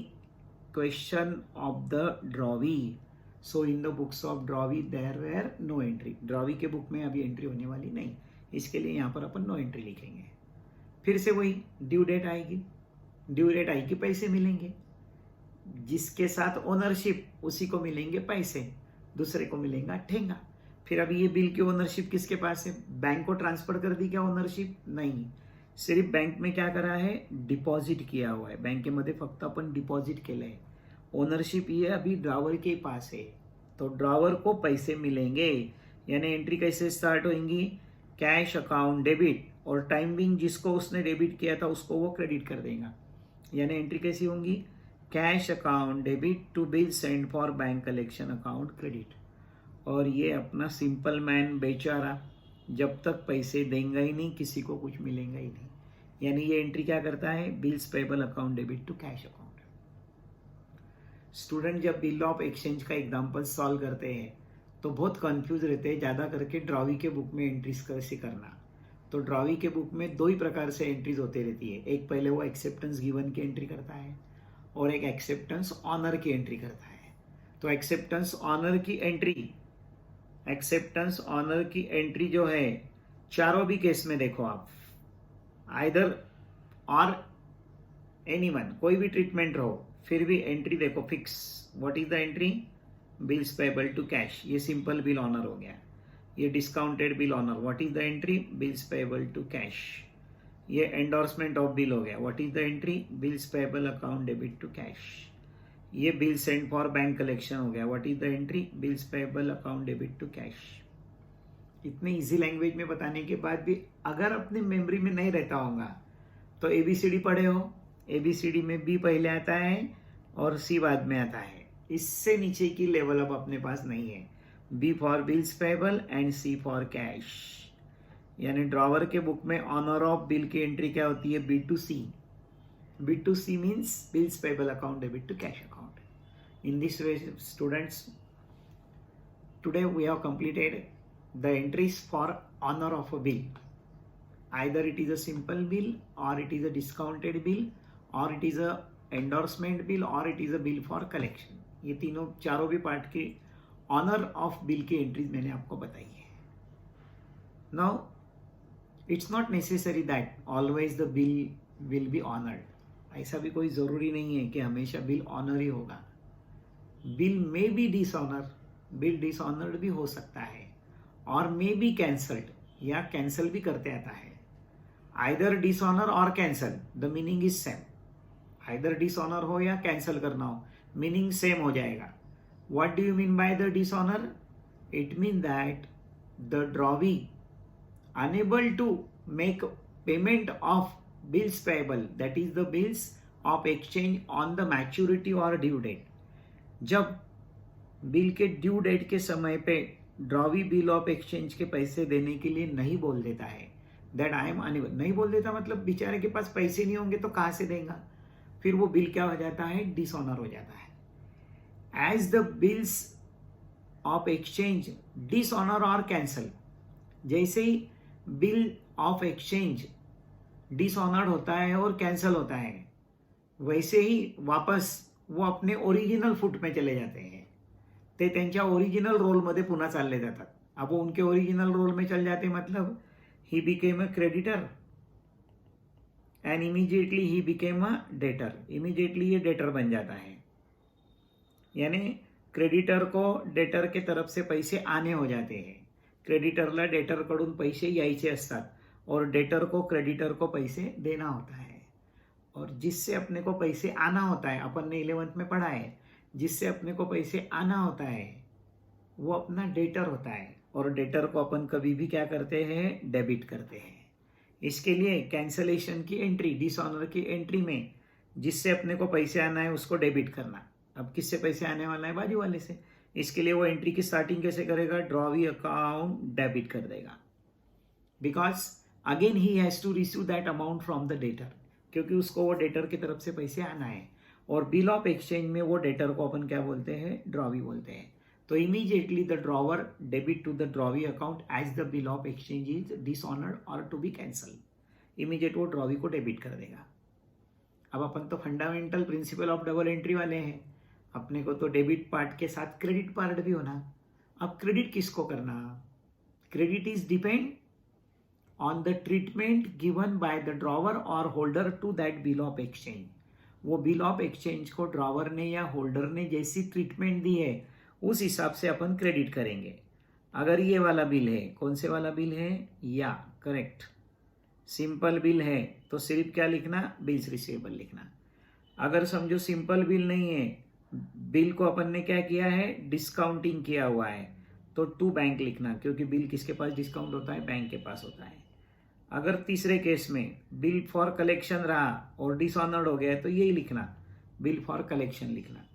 question of the drawee. So in the books of drawee there were no entry. drawee के book में अभी entry होने वाली नहीं, इसके लिए यहाँ पर अपन नो एंट्री लिखेंगे। फिर से वही ड्यू डेट आएगी, ड्यू डेट आएगी, पैसे मिलेंगे, जिसके साथ ओनरशिप उसी को मिलेंगे पैसे, दूसरे को मिलेगा ठेंगा। फिर अभी ये बिल की ओनरशिप किसके पास है? बैंक को ट्रांसफर कर दी क्या ओनरशिप? नहीं, सिर्फ बैंक में क्या करा है? डिपॉजिट किया हुआ है। बँकेमध्ये फक्त आपण डिपॉजिट केलंय, ओनरशिप ये अभी ड्रॉवर के पास है, तो ड्रॉवर को पैसे मिलेंगे। यानी एंट्री कैसे स्टार्ट होंगी? कैश अकाउंट डेबिट, और टाइमिंग जिसको उसने डेबिट किया था उसको वो क्रेडिट कर देगा। यानी एंट्री कैसी होंगी? Cash account debit to bill send for bank collection account credit. और ये अपना सिंपल मैन बेचारा जब तक पैसे देंगे ही नहीं, किसी को कुछ मिलेगा ही नहीं। यानी ये एंट्री क्या करता है? Bills payable account debit to cash account. Student जब बिल ऑफ एक्सचेंज का एग्जाम्पल सॉल्व करते हैं तो बहुत कंफ्यूज रहते हैं, ज़्यादा करके ड्रॉवी के बुक में एंट्रीज कैसे करना। तो ड्रॉवी के बुक में दो ही प्रकार से एंट्रीज होती रहती है। एक पहले वो एक्सेप्टेंस गिवन की एंट्री करता है, और एक एक्सेप्टेंस ऑनर की एंट्री करता है। तो एक्सेप्टेंस ऑनर की एंट्री, एक्सेप्टेंस ऑनर की एंट्री जो है, चारों भी केस में देखो आप, आइदर और एनीवन, कोई भी ट्रीटमेंट रहो, फिर भी एंट्री देखो fix. What is the entry? Bills payable to cash, ये सिंपल बिल ऑनर हो गया। ये discounted bill honour, what is the entry? Bills payable to cash. ये एंडोर्समेंट ऑफ बिल हो गया, what is the entry? Bills payable account debit to cash. ये bill send for bank collection हो गया, what is the entry? Bills payable account debit to cash. इतने easy language में बताने के बाद भी अगर अपनी मेमोरी में नहीं रहता होगा तो एबीसीडी पढ़े हो, एबीसीडी में बी पहले आता है और सी बाद में आता है। इससे नीचे की लेवल अब अपने पास नहीं है। B for bills payable and C for cash. यानी ड्रॉवर के बुक में ऑनर ऑफ बिल की एंट्री क्या होती है? B to C. B to C means bills payable account debit to cash account. In this way students, today we have completed the entries for honor of a bill. Either it is a simple bill, or it is a discounted bill, or it is a endorsement bill, or it is a bill for collection. ये तीनों चारों भी part के honour of bill की entries मैंने आपको बताई है। Now it's not necessary that always the bill will be honoured. ऐसा भी कोई ज़रूरी नहीं है कि हमेशा बिल ऑनर ही होगा। बिल में बी डिसऑनर, बिल डिसऑनर्ड भी हो सकता है, और मे बी कैंसल्ड, या कैंसल भी करते आता है। आइदर डिसऑनर और cancel, the meaning is same. Either dishonour हो या कैंसल करना हो, मीनिंग सेम हो जाएगा। What do you mean by the dishonour? It mean that the drawee unable to make payment of bills payable, that is the bills of exchange on the maturity और due date. जब bill के due date के समय पे drawee bill of exchange के पैसे देने के लिए नहीं बोल देता है, दैट आई एम अनएबल, नहीं बोल देता मतलब बेचारे के पास पैसे नहीं होंगे तो कहाँ से देगा, फिर वो बिल क्या हो जाता है, डिसऑनर हो जाता है। As the bills of exchange dishonour और कैंसल, जैसे ही बिल ऑफ एक्सचेंज डिसऑनर्ड होता है और कैंसल होता है, वैसे ही वापस वो अपने ओरिजिनल फूट में चले जाते हैं, ते त्यांच्या ओरिजिनल रोलमध्ये पुन्हा चालले जातात। अब वो उनके ओरिजिनल रोल में चल जाते मतलब he became a creditor and immediately he became a debtor, immediately ये डेटर बन जाता है। यानी क्रेडिटर को डेटर के तरफ से पैसे आने हो जाते हैं, क्रेडिटरला डेटरकडून पैसे यायचे असतात और डेटर को क्रेडिटर को पैसे देना होता है। और जिससे अपने को पैसे आना होता है, अपन ने 11th में पढ़ा है, जिससे अपने को पैसे आना होता है वो अपना डेटर होता है, और डेटर को अपन कभी भी क्या करते हैं, डेबिट करते हैं। इसके लिए कैंसलेशन की एंट्री, डिसऑनर की एंट्री में जिससे अपने को पैसे आना है उसको डेबिट करना। अब किससे पैसे आने वाला है, बाजू वाले से, इसके लिए वो एंट्री की स्टार्टिंग कैसे करेगा, ड्रॉवी अकाउंट डेबिट कर देगा, because again he has to receive that amount from the debtor, क्योंकि उसको वो डेटर की तरफ से पैसे आना है। और बिल ऑफ एक्सचेंज में वो डेटर को अपन क्या बोलते हैं, ड्रॉवी बोलते हैं। तो immediately the drawer debit to the drawee account as the bill of exchange is dishonoured और टू बी कैंसल, इमीडिएट वो ड्रॉवी को डेबिट कर देगा। अब अपन तो fundamental principle of double entry वाले हैं, अपने को तो डेबिट पार्ट के साथ क्रेडिट पार्ट भी होना। अब क्रेडिट किसको करना, credit is depend on the treatment given by the drawer और holder to that bill of exchange. वो बिल ऑफ एक्सचेंज को ड्रॉवर ने या होल्डर ने जैसी ट्रीटमेंट दी है उस हिसाब से अपन क्रेडिट करेंगे। अगर ये वाला बिल है, कौन से वाला बिल है, या करेक्ट सिंपल बिल है तो सिर्फ क्या लिखना, बिल्स रिसीवेबल लिखना। अगर समझो सिंपल बिल नहीं है, बिल को अपन ने क्या किया है, डिस्काउंटिंग किया हुआ है, तो टू बैंक लिखना, क्योंकि बिल किसके पास डिस्काउंट होता है, बैंक के पास होता है। अगर तीसरे केस में बिल फॉर कलेक्शन रहा और डिसऑनर्ड हो गया तो यही लिखना, बिल फॉर कलेक्शन लिखना।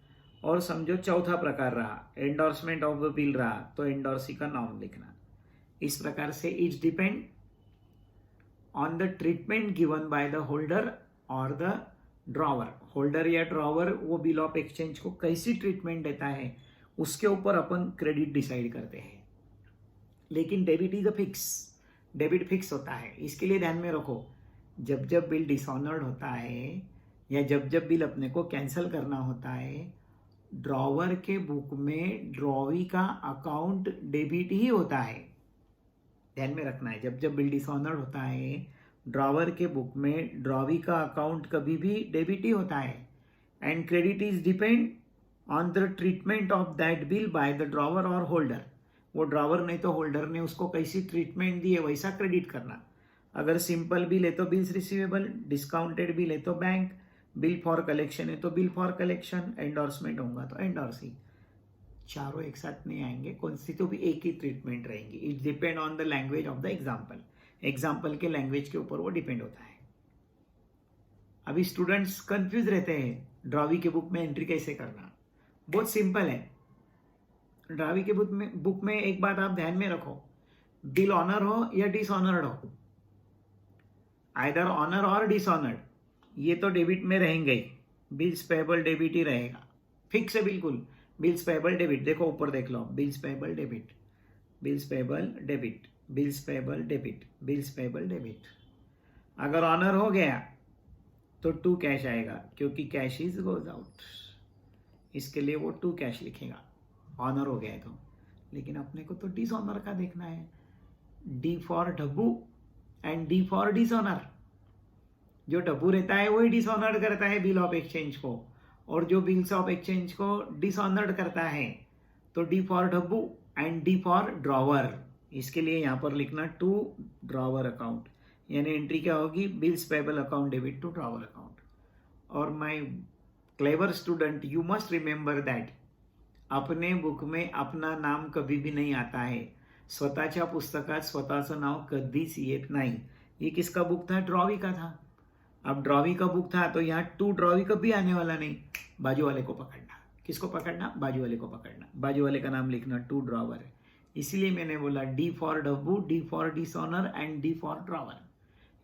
और समझो चौथा प्रकार रहा, एंडोर्समेंट ऑफ द बिल रहा, तो एंडोर्सी का नाम लिखना। इस प्रकार से it's depend on the treatment given by the holder और द ड्रॉवर। होल्डर या ड्रॉवर वो बिल ऑफ एक्सचेंज को कैसी ट्रीटमेंट देता है उसके ऊपर अपन क्रेडिट डिसाइड करते हैं। लेकिन debit is a fix, debit fix होता है। इसके लिए ध्यान में रखो, जब जब बिल डिसऑनर्ड होता है या जब जब बिल अपने को कैंसिल करना होता है, ड्रॉवर के बुक में ड्रॉवी का अकाउंट डेबिट ही होता है। ध्यान में रखना है, जब जब बिल डिसऑनर्ड होता है ड्रॉवर के बुक में ड्रॉवी का अकाउंट कभी भी डेबिट ही होता है। And credit is depend on the treatment of that bill bye the drawer और होल्डर। वो ड्रॉवर नहीं तो होल्डर ने उसको कैसी ट्रीटमेंट दी है वैसा क्रेडिट करना। अगर सिंपल बिल है तो बिल्स रिसीवेबल, डिस्काउंटेड बिल है तो बैंक, बिल फॉर कलेक्शन है तो बिल फॉर कलेक्शन, एंडोर्समेंट होगा तो एंडोर्सी। चारों एक साथ नहीं आएंगे, कौन सी तो भी एक ही ट्रीटमेंट रहेंगी। It depend on the language of the example, example के लैंग्वेज के ऊपर वो डिपेंड होता है। अभी स्टूडेंट्स कंफ्यूज रहते हैं ड्रॉवी के बुक में एंट्री कैसे करना। बहुत सिंपल है, ड्रॉवी के बुक में एक बात आप ध्यान में रखो, बिल ऑनर हो या डिसऑनर्ड हो, आइदर ऑनर और डिसऑनर्ड, ये तो डेबिट में रहेंगे ही, बिल्स पेबल डेबिट ही रहेगा, फिक्स है बिल्कुल। बिल्स पेबल डेबिट, देखो ऊपर देख लो, bills payable debit, bills payable debit, bills payable debit, bills payable debit. अगर ऑनर हो गया तो टू कैश आएगा, क्योंकि कैश इज गोज आउट, इसके लिए वो टू कैश लिखेगा ऑनर हो गया है तो। लेकिन अपने को तो डिसऑनर का देखना है, D for Dabbu and D for dishonour. जो डब्बू रहता है वही डिसऑनर्ड करता है बिल ऑफ एक्सचेंज को, और जो बिल्स ऑफ एक्सचेंज को डिसऑनर्ड करता है तो D for Dabbu and D for drawer. इसके लिए यहाँ पर लिखना टू ड्रॉवर अकाउंट, यानी एंट्री क्या होगी, bills payable account debit to drawer account. और my clever student, you must remember that अपने बुक में अपना नाम कभी भी नहीं आता है, स्वतःच्या पुस्तकात स्वतःचं नाव कधीच येत नाही। ये किसका बुक था, ड्रॉवी का था। अब ड्रॉवी का बुक था तो यहाँ टू ड्रॉवी कभी आने वाला नहीं, बाजू वाले को पकड़ना। किसको पकड़ना, बाजू वाले को पकड़ना, बाजू वाले का नाम लिखना टू ड्रॉवर है। इसलिए मैंने बोला डी फॉर डब्बू, D for dishonour and D for drawer.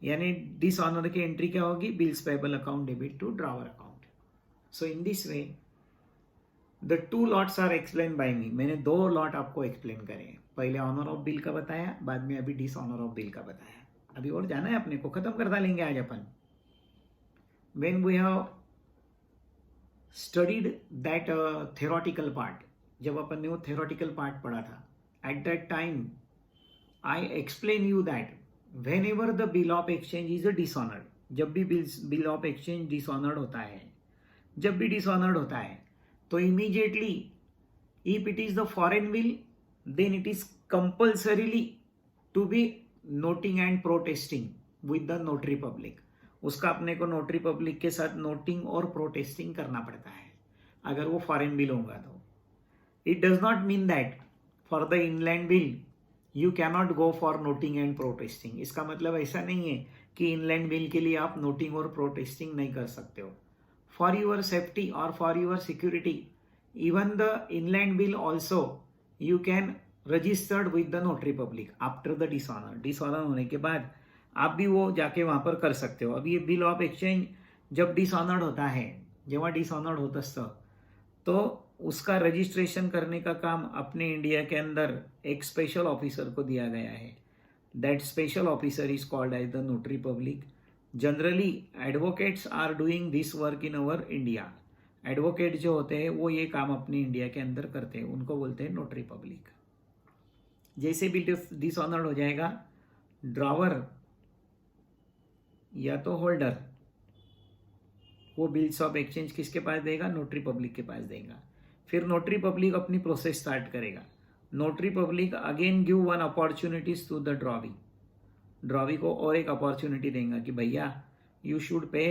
यानी डिसऑनर की एंट्री क्या होगी, bills payable account debit to drawer account. So in this way the two lots are explain by me. मैंने 2 लॉट आपको एक्सप्लेन करे, पहले honour of bill का बताया, बाद में अभी डिसऑनर ऑफ बिल का बताया। अभी और जाना है अपने को, खत्म कर डालेंगे आज अपन। When we have studied that theoretical part, जब अपन ने वो थ्योरेटिकल पार्ट पढ़ा था, at that time I explain you that whenever the bill of exchange is a dishonoured, जब भी बिल ऑफ एक्सचेंज डिसऑनर्ड होता है, जब भी डिसऑनर्ड होता है तो immediately if it is the foreign bill then it is compulsorily to be noting and protesting with the notary public. उसका अपने को नोटरी पब्लिक के साथ नोटिंग और प्रोटेस्टिंग करना पड़ता है अगर वो फॉरेन बिल होगा तो। It does not mean that for the inland bill you cannot go for noting and protesting. इसका मतलब ऐसा नहीं है कि इनलैंड बिल के लिए आप नोटिंग और प्रोटेस्टिंग नहीं कर सकते हो। फॉर योर सेफ्टी और for your security even the inland bill also you can registered with the notary public after the dishonour. Dishonour होने के बाद आप भी वो जाके वहां पर कर सकते हो। अब ये बिल ऑफ एक्सचेंज जब डिसऑनर्ड होता है, जेव्हा डिसऑनर्ड होत असतं तो उसका रजिस्ट्रेशन करने का काम अपने इंडिया के अंदर एक स्पेशल ऑफिसर को दिया गया है। That special officer is called as the notary public. Generally advocates are doing this work in our India. Advocate जो होते हैं वो ये काम अपने इंडिया के अंदर करते हैं, उनको बोलते हैं नोटरी पब्लिक। जैसे भी डिसऑनर्ड हो जाएगा, ड्रॉवर या तो होल्डर वो बिल्स ऑफ एक्सचेंज किसके पास देगा, नोटरी पब्लिक के पास देगा। फिर नोटरी पब्लिक अपनी प्रोसेस स्टार्ट करेगा। Notary public again give one opportunities to the drawee. Drawee को और एक अपॉर्चुनिटी देगा कि भैया you should pay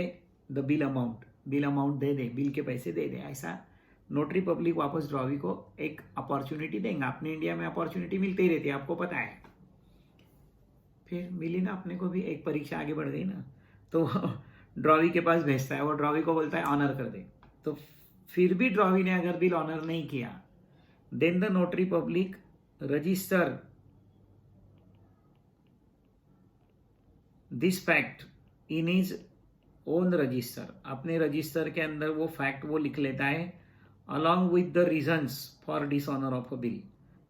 the bill amount, bill amount दे दे, बिल के पैसे दे दे। ऐसा नोटरी पब्लिक वापस ड्रॉवी को एक अपॉर्चुनिटी देंगे। अपने इंडिया में अपॉर्चुनिटी मिलती ही रहती है, आपको पता है। फिर मिली ना अपने को भी, एक परीक्षा आगे बढ़ गई ना, तो ड्रॉवी के पास भेजता है, वो ड्रॉवी को बोलता है ऑनर कर दे। तो फिर भी ड्रॉवी ने अगर बिल ऑनर नहीं किया then the notary public register this fact in his own register. अपने रजिस्टर के अंदर वो फैक्ट वो लिख लेता है along with the reasons for dishonour of a bill.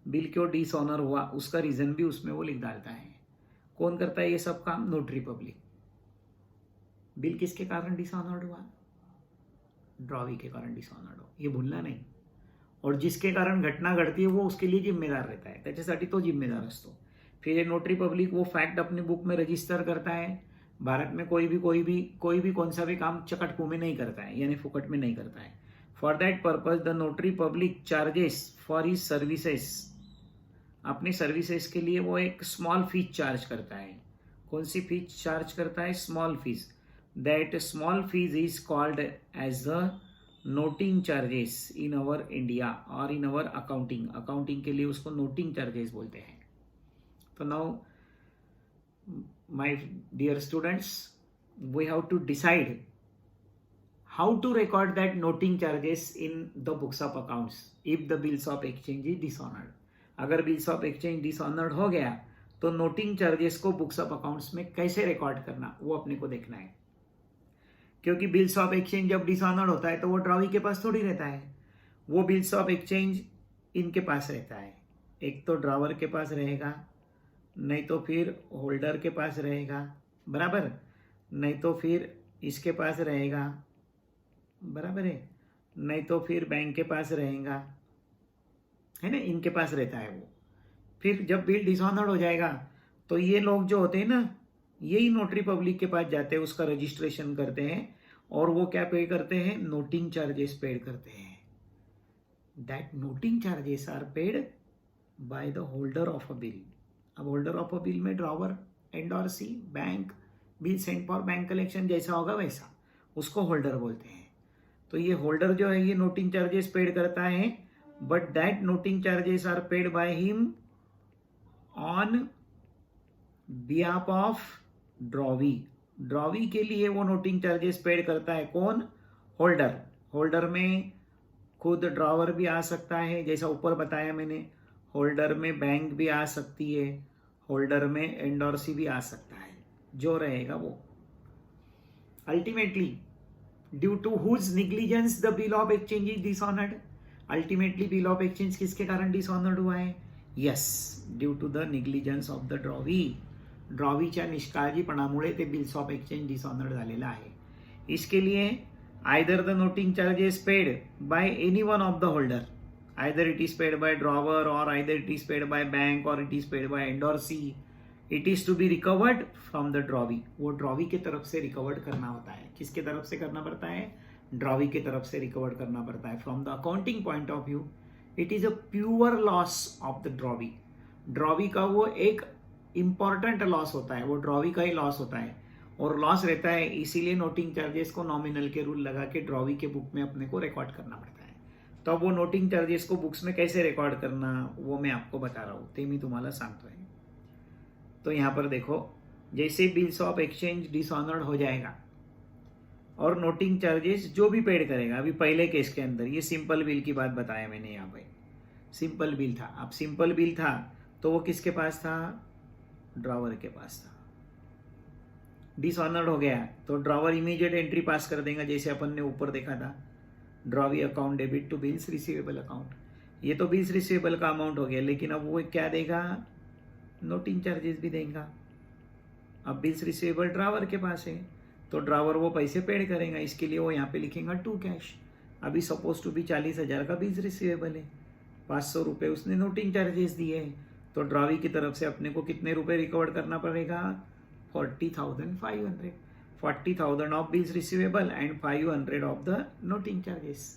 Bill क्यों डिसऑनर हुआ उसका रीजन भी उसमें वो लिख डालता है। कौन करता है ये सब काम, नोटरी पब्लिक। बिल किसके कारण डिसऑनर्ड हुआ, ड्रॉवी के कारण डिसऑनर्ड हो, ये भूलना नहीं। और जिसके कारण घटना घडती है वो उसके लिए जिम्मेदार रहता है, त्याच्यासाठी तो जिम्मेदार असतो। फिर ये नोटरी पब्लिक वो फैक्ट अपनी बुक में रजिस्टर करता है। भारत में कोई भी कौन सा भी काम चकटफू में नहीं करता है, यानी फुकट में नहीं करता है। For that purpose the notary public charges for his services. अपनी सर्विसेज के लिए वो एक स्मॉल फीस चार्ज करता है। कौन सी फीस चार्ज करता है, small fees. That small fees is called as the noting charges in our India और इन अवर अकाउंटिंग। अकाउंटिंग के लिए उसको नोटिंग चार्जेस बोलते हैं। तो now my dear students, we have to decide how to record that noting charges in the books of accounts if the bills of exchange is dishonored। अगर bills of exchange dishonoured हो गया तो noting charges को books of accounts में कैसे record करना वो अपने को देखना है। क्योंकि बिल्स ऑफ एक्सचेंज जब डिसऑनर्ड होता है तो वो ड्रॉवी के पास थोड़ी रहता है, वो बिल्स ऑफ एक्सचेंज इनके पास रहता है। एक तो ड्रॉवर के पास रहेगा, नहीं तो फिर होल्डर के पास रहेगा, बराबर, नहीं तो फिर इसके पास रहेगा, बराबर है, नहीं तो फिर बैंक के पास रहेगा, है ना, इनके पास रहता है वो। फिर जब बिल डिसऑनर्ड हो जाएगा तो ये लोग जो होते हैं ना, यही नोटरी पब्लिक के पास जाते हैं, उसका रजिस्ट्रेशन करते हैं और वो क्या पे करते हैं, नोटिंग चार्जेस पेड करते हैं। That noting charges are paid by the holder of a bill. अब होल्डर ऑफ अ बिल में drawer, endorsee, bank, bill sent for bank collection जैसा होगा वैसा, उसको होल्डर बोलते हैं। तो ये होल्डर जो है ये नोटिंग चार्जेस पेड करता है, but that noting charges are paid by him on behalf of drawee. Drawee के लिए वो नोटिंग चार्जेस पेड करता है कौन, होल्डर। होल्डर में खुद ड्रॉवर भी आ सकता है, जैसा ऊपर बताया मैंने। होल्डर में बैंक भी आ सकती है, होल्डर में एंडोर्सी भी आ सकता है, जो रहेगा वो ultimately due to whose negligence the bill of exchange is dishonoured. Ultimately bill of exchange किसके कारण डिसऑनर्ड हुआ है? Yes, due to the negligence of the drawee. ड्रॉवीच्या निष्काळजीपणामुळे ते बिल्स ऑफ एक्सचेंज डिसऑनर्ड झालेलं आहे. इसके लिए either the noting charges paid by any one of the holder, either it is paid by drawer or either it is paid by bank or it is paid by endorsee, it is to be recovered from the drawee. वो drawee की तरफ से recovered करना होता है. किसके तरफ से करना पड़ता है? ड्रॉवी की तरफ से रिकवर्ड करना पड़ता है. From the accounting point of view it is a pure loss of the drawee. Drawee का वो एक इंपॉर्टेंट लॉस होता है, वो ड्रॉवी का ही लॉस होता है और लॉस रहता है. इसीलिए नोटिंग चार्जेस को नॉमिनल के रूल लगा के ड्रॉवी के बुक में अपने को रिकॉर्ड करना पड़ता है. तो अब वो नोटिंग चार्जेस को बुक्स में कैसे रिकॉर्ड करना वो मैं आपको बता रहा हूँ, ते मी तुम्हाला सांगतोय. तो यहाँ पर देखो, जैसे बिल्स ऑफ एक्सचेंज डिसऑनर्ड हो जाएगा और नोटिंग चार्जेस जो भी पेड करेगा, अभी पहले केस के अंदर ये सिंपल बिल की बात बताया मैंने यहाँ पे, सिंपल बिल था. अब सिंपल बिल था तो वो किसके पास था? ड्रॉवर के पास था. डिसऑनर्ड हो गया तो ड्रॉवर इमीडिएट एंट्री पास कर देगा, जैसे अपन ने ऊपर देखा था, drawee account debit to bills receivable account. ये तो बिल्स रिसीवेबल का अमाउंट हो गया, लेकिन अब वो क्या देगा? नोटिंग चार्जेस भी देगा. अब बिल्स रिसीवेबल ड्रावर के पास है तो ड्रावर वो पैसे पेड करेगा. इसके लिए वो यहाँ पे लिखेगा टू कैश. अभी सपोज टू भी 40,000 का बिल्स रिसीवेबल है, 500 रुपये उसने नोटिंग चार्जेस दिए हैं, तो ड्रावी की तरफ से अपने को कितने रुपए रिकवर करना पड़ेगा? 40,500. 40,000 of bills receivable and 500 of the noting charges.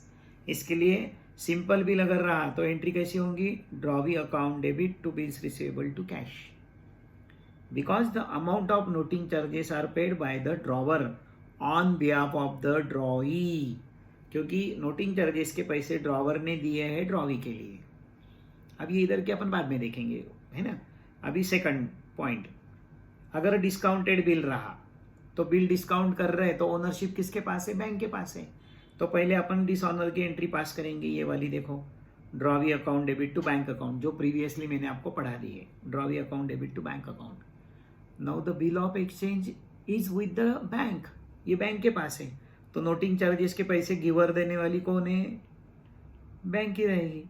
इसके लिए सिंपल बिल अगर रहा तो एंट्री कैसी होंगी? Drawee account debit to bills receivable to cash, because the amount of noting charges are paid by the drawer on behalf of the drawee. क्योंकि noting charges के पैसे ड्रॉवर ने दिए हैं ड्रॉवी के लिए. अब ये इधर के अपन बाद में देखेंगे, है ना. अभी सेकंड पॉइंट, अगर डिस्काउंटेड बिल रहा तो बिल डिस्काउंट कर रहे हैं तो ओनरशिप किसके पास है? बैंक के पास है. तो पहले अपन डिसऑनर की एंट्री पास करेंगे, ये वाली देखो, drawee account debit to bank account, जो प्रीवियसली मैंने आपको पढ़ा दी है. Drawee account debit to bank account. Now the bill of exchange is with the bank, ये बैंक के पास है, तो नोटिंग चार्जेस के पैसे गिवर देने वाली कौन है? बैंक ही रहेगी.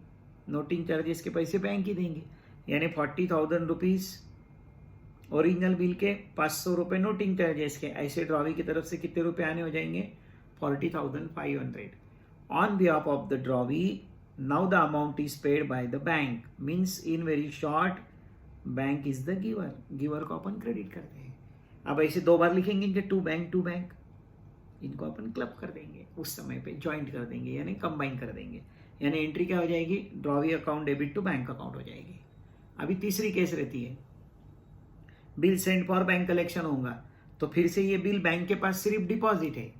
नोटिंग चार्जेस के पैसे बैंक ही देंगे, यानी 40,000 रुपीज ओरिजिनल बिल के, 500 रुपये नोटिंग चार्जेस के. ऐसे ड्रॉवी की तरफ से कितने रुपए आने हो जाएंगे? 40,500 on behalf of the drawee. Now the amount is paid by the bank, means in very short bank is the giver. Giver को अपन क्रेडिट करते हैं. अब ऐसे दो बार लिखेंगे कि टू बैंक, इनको अपन क्लब कर देंगे, उस समय पे ज्वाइंट कर देंगे, यानी कंबाइन कर देंगे. यानी एंट्री क्या हो जाएगी? Drawee account debit to bank account हो जाएगी. अभी तीसरी केस रहती है, bill send for bank collection होगा, तो फिर से ये बिल बैंक के पास सिर्फ डिपॉजिट है,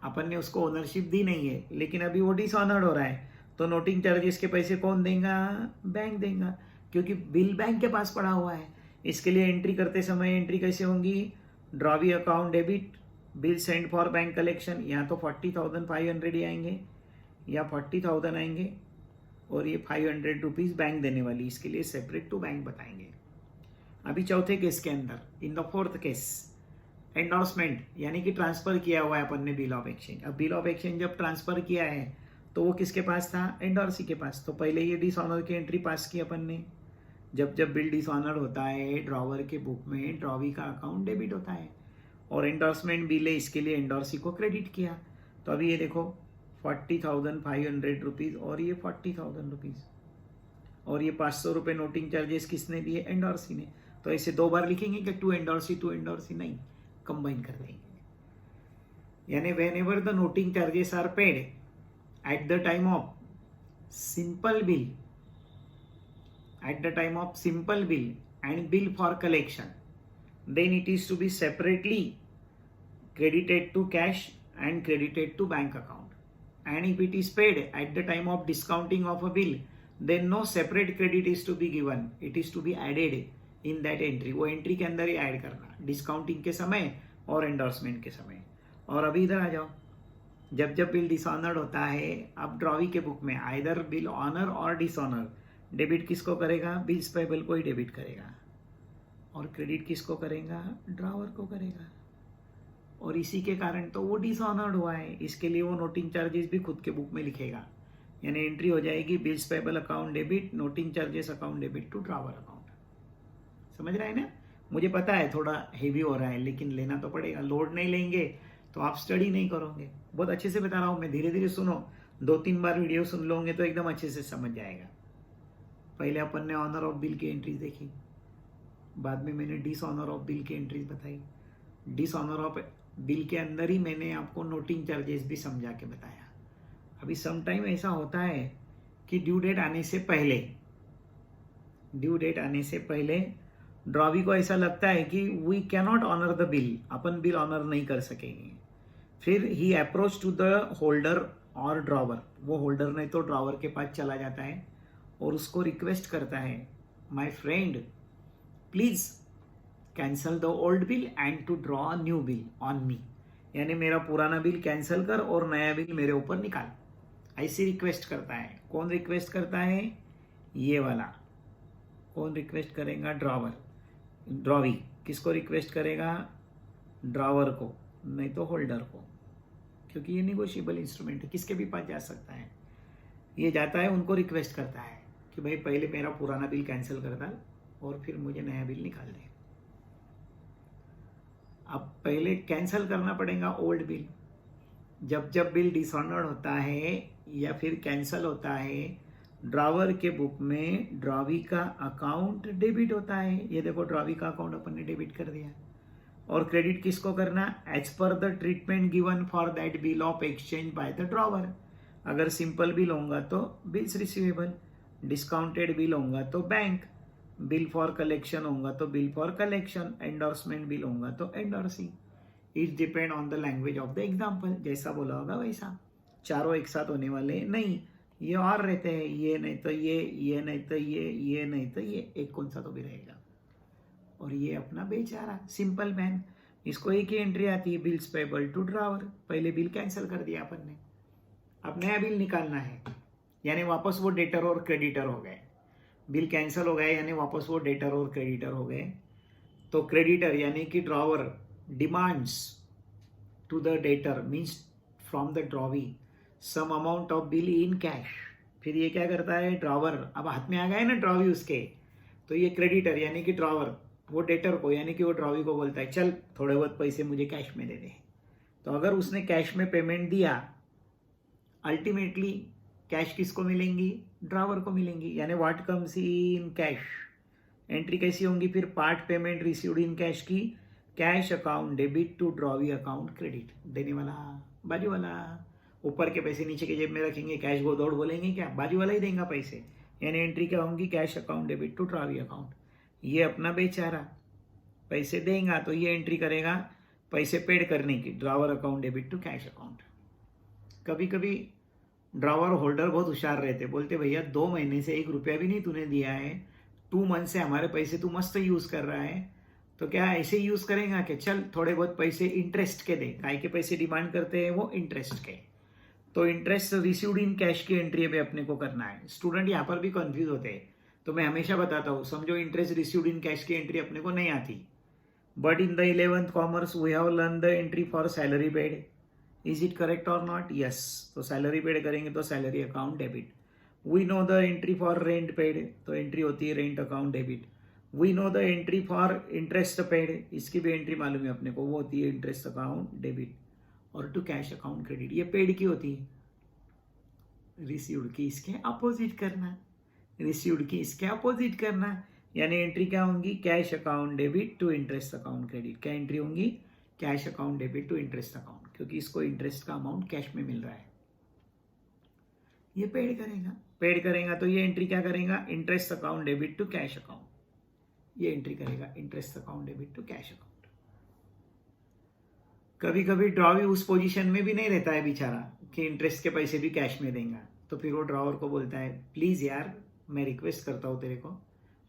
अपन ने उसको ओनरशिप दी नहीं है, लेकिन अभी वो डिसऑनर्ड हो रहा है, तो नोटिंग चार्जेस के पैसे कौन देगा? बैंक देगा, क्योंकि बिल बैंक के पास पड़ा हुआ है. इसके लिए एंट्री करते समय एंट्री कैसे होंगी? Drawee account debit bill send for bank collection, या तो 40,500 ही आएंगे या 40,000 आएंगे, और ये 500 रुपीज बैंक देने वाली, इसके लिए सेपरेट टू बैंक बताएंगे. अभी चौथे केस के अंदर, in the fourth case, endorsement, यानी कि ट्रांसफर किया हुआ है अपन ने बिल ऑफ एक्सचेंज. अब बिल ऑफ एक्सचेंज जब ट्रांसफर किया है तो वो किसके पास था? एंडोर्सी के पास. तो पहले ये डिसऑनर की एंट्री पास की अपन ने. जब जब बिल डिसऑनर होता है ड्रॉवर के बुक में ड्रॉवी का अकाउंट डेबिट होता है, और एंडोर्समेंट बिल है, इसके लिए एंडोर्सी को क्रेडिट किया. तो अभी ये देखो 40,500 रुपीज और ये 40,000 रुपीज, और ये 500 रुपये नोटिंग चार्जेस किसने दिए? एंडोर्सी ने. तो ऐसे दो बार लिखेंगे कि टू एंडोर्सी नहीं, कंबाइन कर देंगे. यानी whenever the noting charges are paid at the time of simple bill, and bill for collection, then it is to be separately credited to cash and credited to bank account. And if it is paid at the time of discounting of a bill, then no separate credit is to be given, it is to be added in that entry. वो entry के अंदर ही add करना, discounting के समय और endorsement के समय. और अभी इधर आ जाओ, जब जब बिल डिसऑनर्ड होता है, अब ड्रॉवी के बुक में आइदर बिल ऑनर और डिसऑनर, डेबिट किसको करेगा? बिल्स पेबल को ही डेबिट करेगा। और क्रेडिट किसको करेगा? ड्रॉवर को करेगा। और इसी के कारण तो वो डिसऑनर्ड हुआ है। इसके लिए वो नोटिंग चार्जेस भी खुद के बुक में लिखेगा, यानी एंट्री हो जाएगी bills payable account debit, noting charges account debit to drawer account. समझ रहे हैं ना? मुझे पता है थोड़ा हेवी हो रहा है, लेकिन लेना तो पड़ेगा। लोड नहीं लेंगे तो आप स्टडी नहीं करोगे। बहुत अच्छे से बता रहा हूँ मैं, धीरे धीरे सुनो। 2-3 बार वीडियो सुन लोगे तो एकदम अच्छे से समझ जाएगा। पहले अपन ने ऑनर ऑफ बिल की एंट्रीज देखी, बाद में मैंने डिसऑनर ऑफ बिल की एंट्रीज बताई। डिसऑनर ऑफ बिल के अंदर ही मैंने आपको नोटिंग चार्जेस भी समझा के बताया। अभी सम टाइम ऐसा होता है कि ड्यू डेट आने से पहले ड्रॉवी को ऐसा लगता है कि we cannot honour the bill, अपन बिल ऑनर नहीं कर सकेंगे। फिर he approach to the holder और ड्रॉवर, वो होल्डर नहीं तो ड्रॉवर के पास चला जाता है और उसको रिक्वेस्ट करता है, my friend please cancel the old bill and to draw a new bill on me, यानी मेरा पुराना बिल कैंसिल कर और नया बिल मेरे ऊपर निकाल। ऐसी रिक्वेस्ट करता है। कौन रिक्वेस्ट करता है? ये वाला। कौन रिक्वेस्ट करेगा? Drawer, drawee. किसको रिक्वेस्ट करेगा? ड्रॉवर को, नहीं तो होल्डर को, क्योंकि ये निगोशिएबल इंस्ट्रूमेंट है, किसके भी पास जा सकता है। ये जाता है, उनको रिक्वेस्ट करता है कि भाई पहले मेरा पुराना बिल कैंसिल कर डाल और फिर मुझे नया बिल निकाल दे। अब पहले कैंसिल करना पड़ेगा ओल्ड बिल। जब बिल डिसऑनर्ड होता है या फिर कैंसिल होता है, ड्रॉवर के बुक में ड्रॉवी का अकाउंट डेबिट होता है। ये देखो, ड्रॉवी का अकाउंट अपन ने डेबिट कर दिया। और क्रेडिट किसको करना? As per the treatment given for that bill of exchange by the drawer. अगर सिंपल बिल होगा तो बिल्स रिसीवेबल, डिस्काउंटेड बिल होगा तो बैंक, बिल फॉर कलेक्शन होगा तो bill for collection, endorsement bill होगा तो endorsing. It depend on the language of the example, जैसा बोला होगा वैसा। चारों एक साथ होने वाले नहीं, ये और रहते हैं, ये नहीं तो ये नहीं तो ये नहीं तो ये, एक कौन सा तो भी रहेगा। और ये अपना बेचारा सिंपल मैन, इसको एक ही एंट्री आती है, बिल्स पेबल टू ड्रॉवर। पहले बिल कैंसिल कर दिया अपन ने, अब नया बिल निकालना है, यानी वापस वो डेटर और क्रेडिटर हो गए। बिल कैंसिल हो गए यानी वापस वो डेटर और क्रेडिटर हो गए। तो क्रेडिटर यानी कि drawer demands to the debtor means from the drawee some amount of bill in cash. फिर ये क्या करता है? ड्रॉवर, अब हाथ में आ गए ना ड्रॉवी उसके, तो ये क्रेडिटर यानी कि ड्रॉवर वो डेटर को यानी कि वो ड्रॉवी को बोलता है, चल थोड़े बहुत पैसे मुझे कैश में दे दे। तो अगर उसने कैश में पेमेंट दिया, अल्टीमेटली कैश किसको मिलेंगी? ड्रॉवर को मिलेंगी, यानी what comes in cash. Entry कैसी होंगी फिर? Part payment received in cash की, cash account debit to drawee account credit. देने वाला बाजू वाला, ऊपर के पैसे नीचे के जेब में रखेंगे, कैश गो दौड़ बोलेंगे क्या? बाजू वाला ही देगा पैसे, यानी एंट्री क्या होंगी? Cash account debit to drawee account. ये अपना बेचारा पैसे देगा तो ये एंट्री करेगा पैसे पेड करने की, drawer account debit to cash account. कभी कभी ड्रॉवर होल्डर बहुत होशियार रहते, बोलते भैया 2 महीने से 1 रुपया भी नहीं तूने दिया है, 2 मंथ से हमारे पैसे तू मस्त यूज कर रहा है, तो क्या ऐसे यूज करेगा कि चल थोड़े बहुत पैसे इंटरेस्ट के दे। काय के पैसे डिमांड करते हैं वो? इंटरेस्ट के। तो इंटरेस्ट रिसीव्ड इन कैश की एंट्री भी अपने को करना है। स्टूडेंट यहाँ पर भी कंफ्यूज होते हैं, तो मैं हमेशा बताता हूँ, समझो इंटरेस्ट रिसीव्ड इन कैश की एंट्री अपने को नहीं आती, but in the 11th commerce we have learn the entry for salary paid. Is it correct or not? Yes. तो सैलरी पेड करेंगे तो salary account debit. We know the entry for rent paid, तो entry होती है rent account debit. We know the entry for interest paid, इसकी भी entry मालूम है अपने को, वो होती है इंटरेस्ट अकाउंट डेबिट। और टू कैश अकाउंट क्रेडिट, ये पेड की होती है, रिसीव्ड की इसके अपोजिट करना, रिसीव्ड की इसके अपोजिट करना, यानी एंट्री क्या होंगी? Cash account debit to interest account credit. क्या एंट्री होंगी? Cash account debit to interest account, क्योंकि इसको इंटरेस्ट का अमाउंट कैश में मिल रहा है। ये पेड करेगा तो ये एंट्री क्या करेगा? Interest account debit to cash account, ये एंट्री करेगा interest account debit to cash account. कभी कभी ड्रॉवी उस पोजीशन में भी नहीं रहता है बेचारा कि इंटरेस्ट के पैसे भी कैश में देगा, तो फिर वो ड्रॉवर को बोलता है, प्लीज यार मैं रिक्वेस्ट करता हूँ तेरे को,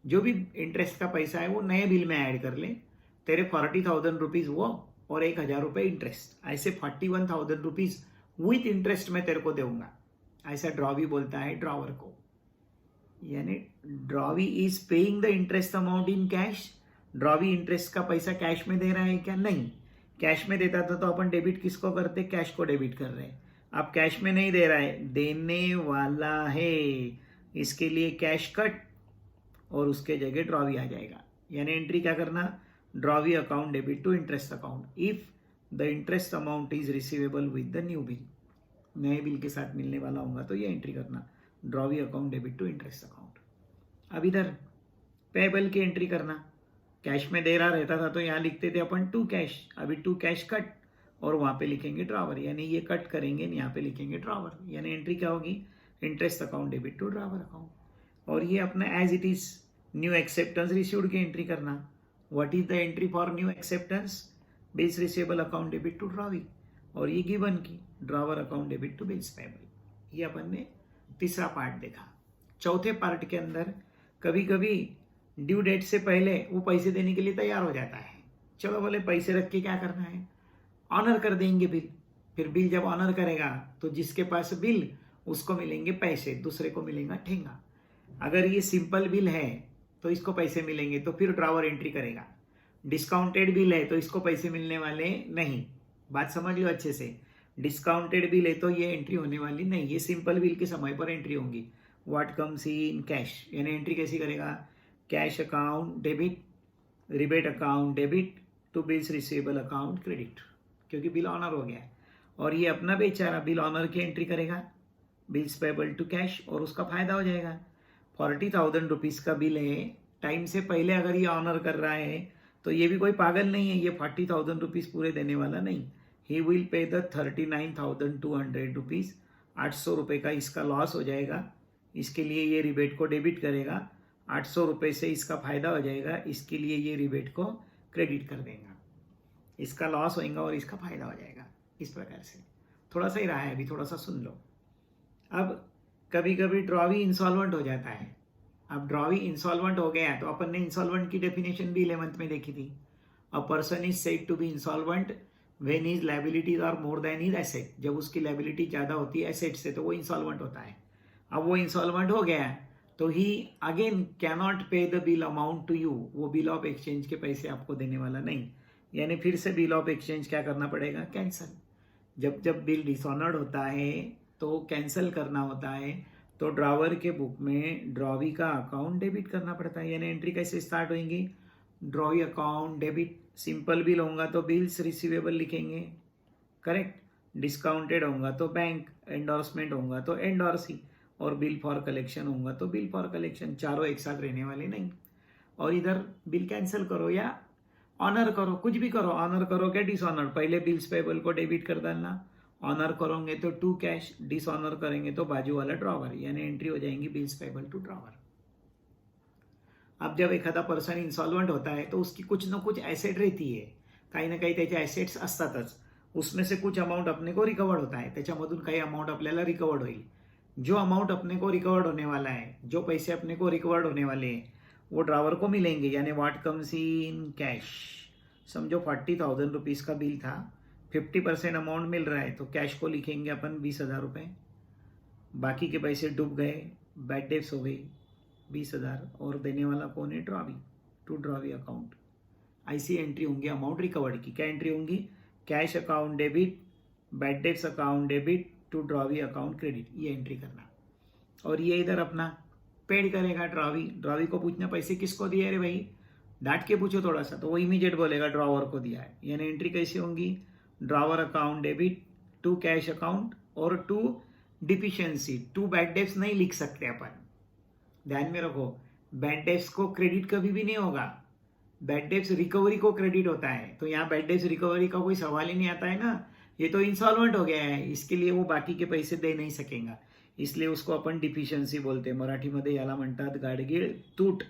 जो भी इंटरेस्ट का पैसा है वो नए बिल में ऐड कर ले, तेरे 40,000 रुपीज वो और 1,000 रुपये इंटरेस्ट, ऐसे 41,000 रुपीज विथ इंटरेस्ट में तेरे को दूंगा, ऐसा ड्रॉवी बोलता है ड्रॉवर को। यानी drawee is paying the interest amount in cash. Drawee interest का पैसा कैश में दे रहा है क्या? नहीं. कैश में देता था तो अपन डेबिट किसको करते? कैश को डेबिट कर रहे हैं. अब कैश में नहीं दे रहा है, देने वाला है, इसके लिए कैश कट और उसके जगह ड्रॉवी आ जाएगा. यानी एंट्री क्या करना? Drawee account debit to interest account if the interest amount is receivable with the new bill. नए बिल के साथ मिलने वाला होगा तो ये एंट्री करना, drawee account debit to interest account. अब इधर पेबल की एंट्री करना. कैश में दे रहा रहता था तो यहाँ लिखते थे अपन टू कैश, अभी टू कैश कट और वहाँ पे लिखेंगे ड्रॉवर, यानी ये कट करेंगे यहाँ पे लिखेंगे ड्रॉवर. यानी एंट्री क्या होगी? Interest account debit to drawer account. और ये अपना as it is new acceptance received की एंट्री करना. What is the entry for new acceptance? Bills receivable account debit to drawee. और ये गिवन की drawer account debit to bills payable. ये अपन ने तीसरा पार्ट देखा. चौथे पार्ट के अंदर कभी कभी ड्यू डेट से पहले वो पैसे देने के लिए तैयार हो जाता है. चलो बोले पैसे रख के क्या करना है? ऑनर कर देंगे बिल. फिर बिल जब ऑनर करेगा तो जिसके पास बिल उसको मिलेंगे पैसे, दूसरे को मिलेगा ठेंगा. अगर ये सिंपल बिल है तो इसको पैसे मिलेंगे तो फिर ड्रॉवर एंट्री करेगा. डिस्काउंटेड बिल है तो इसको पैसे मिलने वाले नहीं. बात समझ लो अच्छे से. डिस्काउंटेड बिल है तो ये एंट्री होने वाली नहीं, ये सिंपल बिल के समय पर एंट्री होंगी. व्हाट कम्स इन कैश, यानी एंट्री कैसी करेगा? Cash account debit, rebate account debit to bills receivable account credit, क्योंकि बिल ऑनर हो गया है. और ये अपना बेचारा बिल ऑनर की एंट्री करेगा, बिल्स पेबल टू कैश, और उसका फायदा हो जाएगा. 40,000 रुपीज़ का बिल है, टाइम से पहले अगर ये ऑनर कर रहा है तो ये भी कोई पागल नहीं है, ये 40,000 रुपीज़ पूरे देने वाला नहीं. He will pay the 39,200 rupees. 800 रुपये का इसका लॉस हो जाएगा, इसके लिए ये रिबेट को डेबिट करेगा. 800 रुपये से इसका फायदा हो जाएगा, इसके लिए ये रिबेट को क्रेडिट कर देगा. इसका लॉस होगा और इसका फायदा हो जाएगा. इस प्रकार से थोड़ा सा ही रहा है, अभी थोड़ा सा सुन लो. अब कभी कभी ड्रॉवी इंसॉल्वेंट हो जाता है. अब ड्रॉवी इंसॉल्वेंट हो गया तो अपन ने इंसॉल्वेंट की डेफिनेशन भी 11th में देखी थी. A person is said to be insolvent when his liabilities are more than his asset. जब उसकी लायबिलिटी ज़्यादा होती है एसेट से तो वो इंसॉल्वेंट होता है. अब वो इंसॉल्वेंट हो गया तो he again cannot pay the bill amount to you. वो बिल ऑफ एक्सचेंज के पैसे आपको देने वाला नहीं. यानी फिर से बिल ऑफ एक्सचेंज क्या करना पड़ेगा? कैंसिल. जब जब बिल डिसऑनर्ड होता है तो कैंसिल करना होता है, तो ड्रॉवर के बुक में ड्रॉवी का अकाउंट डेबिट करना पड़ता है. यानी एंट्री कैसे स्टार्ट होंगी? Drawee account debit. Simple bill होगा तो बिल्स रिसीवेबल लिखेंगे, करेक्ट. डिस्काउंटेड होगा तो बैंक, एंडोर्समेंट होगा तो एंडोर्सी, और बिल फॉर कलेक्शन होगा तो बिल फॉर कलेक्शन. चारों एक साथ रहने वाले नहीं. और इधर बिल कैंसिल करो या ऑनर करो, कुछ भी करो. ऑनर करो क्या डिसऑनर? पहले बिल्स पेबल को डेबिट कर डालना. ऑनर करोगे तो टू कैश, डिसऑनर करेंगे तो बाजू वाला ड्रॉवर. यानी एंट्री हो जाएंगी बिल्स पेबल टू ड्रॉवर. अब जब एखादा पर्सन इन्सॉल्वंट होता है तो उसकी कुछ ना कुछ एसेट रहती आहे. काही ना काही त्याचे ॲसेट्स असतातच. उसमें से कुछ अमाउंट अपने को रिकवर्ड होता है, त्याच्यामधून काही अमाउंट आपल्याला रिकवर्ड होईल. जो अमाउंट अपने को रिकवर्ड होने वाला है, जो पैसे अपने को रिकवर्ड होने वाले हैं वो ड्रावर को मिलेंगे. यानी व्हाट कम्स इन कैश. समझो 40,000 रुपीज़ का बिल था, 50% अमाउंट मिल रहा है तो कैश को लिखेंगे अपन 20,000 रुपये. बाकी के पैसे डूब गए, बैड डेट्स हो गई 20,000, और देने वाला कौन है? Drawee, to drawee account. ऐसी एंट्री होंगी अमाउंट रिकवर्ड की. क्या एंट्री होंगी? Cash account debit, bad debts account debit to drawee account credit. ये एंट्री करना. और ये इधर अपना पेड करेगा ड्रॉवी. ड्रॉवी को पूछना पैसे किसको दिए रे भाई, डांट के पूछो थोड़ा सा, तो वो इमीडिएट बोलेगा ड्रॉवर को दिया है. यानी एंट्री कैसी होंगी? Drawer account debit to cash account और to deficiency. To bad debts नहीं लिख सकते अपन, ध्यान में रखो. बैड डेट्स को क्रेडिट कभी भी नहीं होगा. बैड डेट्स रिकवरी को क्रेडिट होता है. तो यहाँ बैड डेट्स रिकवरी का कोई सवाल ही नहीं आता है ना. ये तो इंसॉल्वेंट हो गया है, इसके लिए वो बाकी के पैसे दे नहीं सकेगा. इसलिए उसको अपन डिफिशियन्सी बोलते. मराठीमध्ये याला म्हणतात गाडगीळ तूट.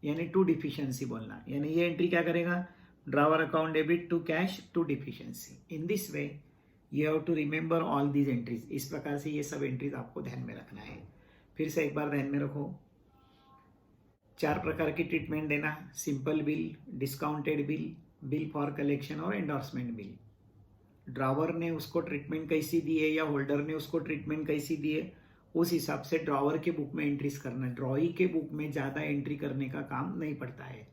यानी टू डिफिशियंसी बोलना. यानी ये एंट्री क्या करेगा? Drawer account debit to cash to deficiency. In this way you have to remember all these entries. इस प्रकार से ये सब एंट्रीज आपको ध्यान में रखना है. फिर से एक बार ध्यान में रखो. 4 प्रकार की ट्रीटमेंट देना: simple bill, discounted bill, bill for collection और एंडोर्समेंट बिल. ड्रावर ने उसको ट्रीटमेंट कैसी दी है या होल्डर ने उसको ट्रीटमेंट कैसी दी है उस हिसाब से ड्रॉवर के बुक में एंट्रीज करना है। ड्रॉई के बुक में ज़्यादा एंट्री करने का काम नहीं पड़ता है।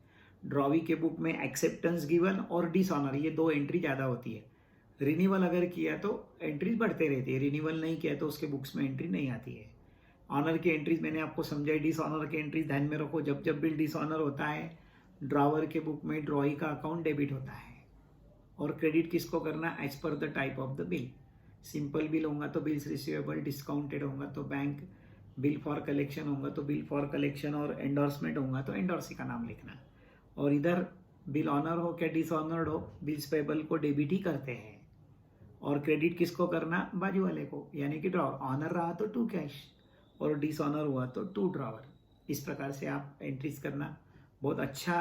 ड्रॉवी के बुक में एक्सेप्टेंस गिवन और डिसऑनर, ये 2 एंट्री ज़्यादा होती है। रिन्यूअल अगर किया तो एंट्रीज बढ़ते रहती है, रिन्यूअल नहीं किया तो उसके बुक्स में एंट्री नहीं आती है। ऑनर की एंट्रीज मैंने आपको समझाई, डिसऑनर की एंट्रीज ध्यान में रखो। जब जब भी डिसऑनर होता है ड्रॉवर के बुक में ड्रॉई का अकाउंट डेबिट होता है। और क्रेडिट किसको करना, as per the type of the bill. Simple bill होगा तो बिल्स रिसीवेबल, डिस्काउंटेड होगा तो बैंक, बिल फॉर कलेक्शन होगा तो बिल फॉर कलेक्शन, और एंडोर्समेंट होगा तो एंडोर्सी का नाम लिखना। और इधर बिल ऑनर हो क्या डिसऑनर्ड हो, बिल्स पेबल को डेबिट ही करते हैं। और क्रेडिट किसको करना, बाजू वाले को, यानी कि ड्रॉवर। ऑनर रहा तो टू कैश और डिसऑनर हुआ तो टू ड्रॉवर। इस प्रकार से आप एंट्रीज करना। बहुत अच्छा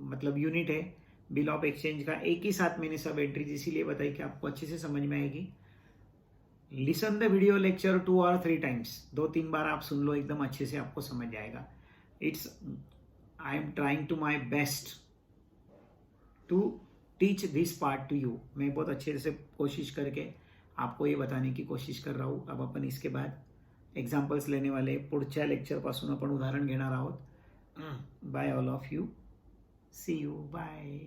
मतलब यूनिट है बिल ऑफ एक्सचेंज का। एक ही साथ मैंने सब एंट्रीज इसीलिए बताई कि आपको अच्छे से समझ में आएगी। लिसन द वीडियो लेक्चर 2 और 3 टाइम्स, 2-3 बार आप सुन लो, एकदम अच्छे से आपको समझ जाएगा। I am trying to my best to teach this part to you. मैं बहुत अच्छे से कोशिश करके आपको ये बताने की कोशिश कर रहा हूँ। अब अपन इसके बाद एक्झाम्पल्स लेने वाले, पुढच्या लेक्चरपासून आपण उदाहरण घेणार आहोत। Bye all of you, see you, bye.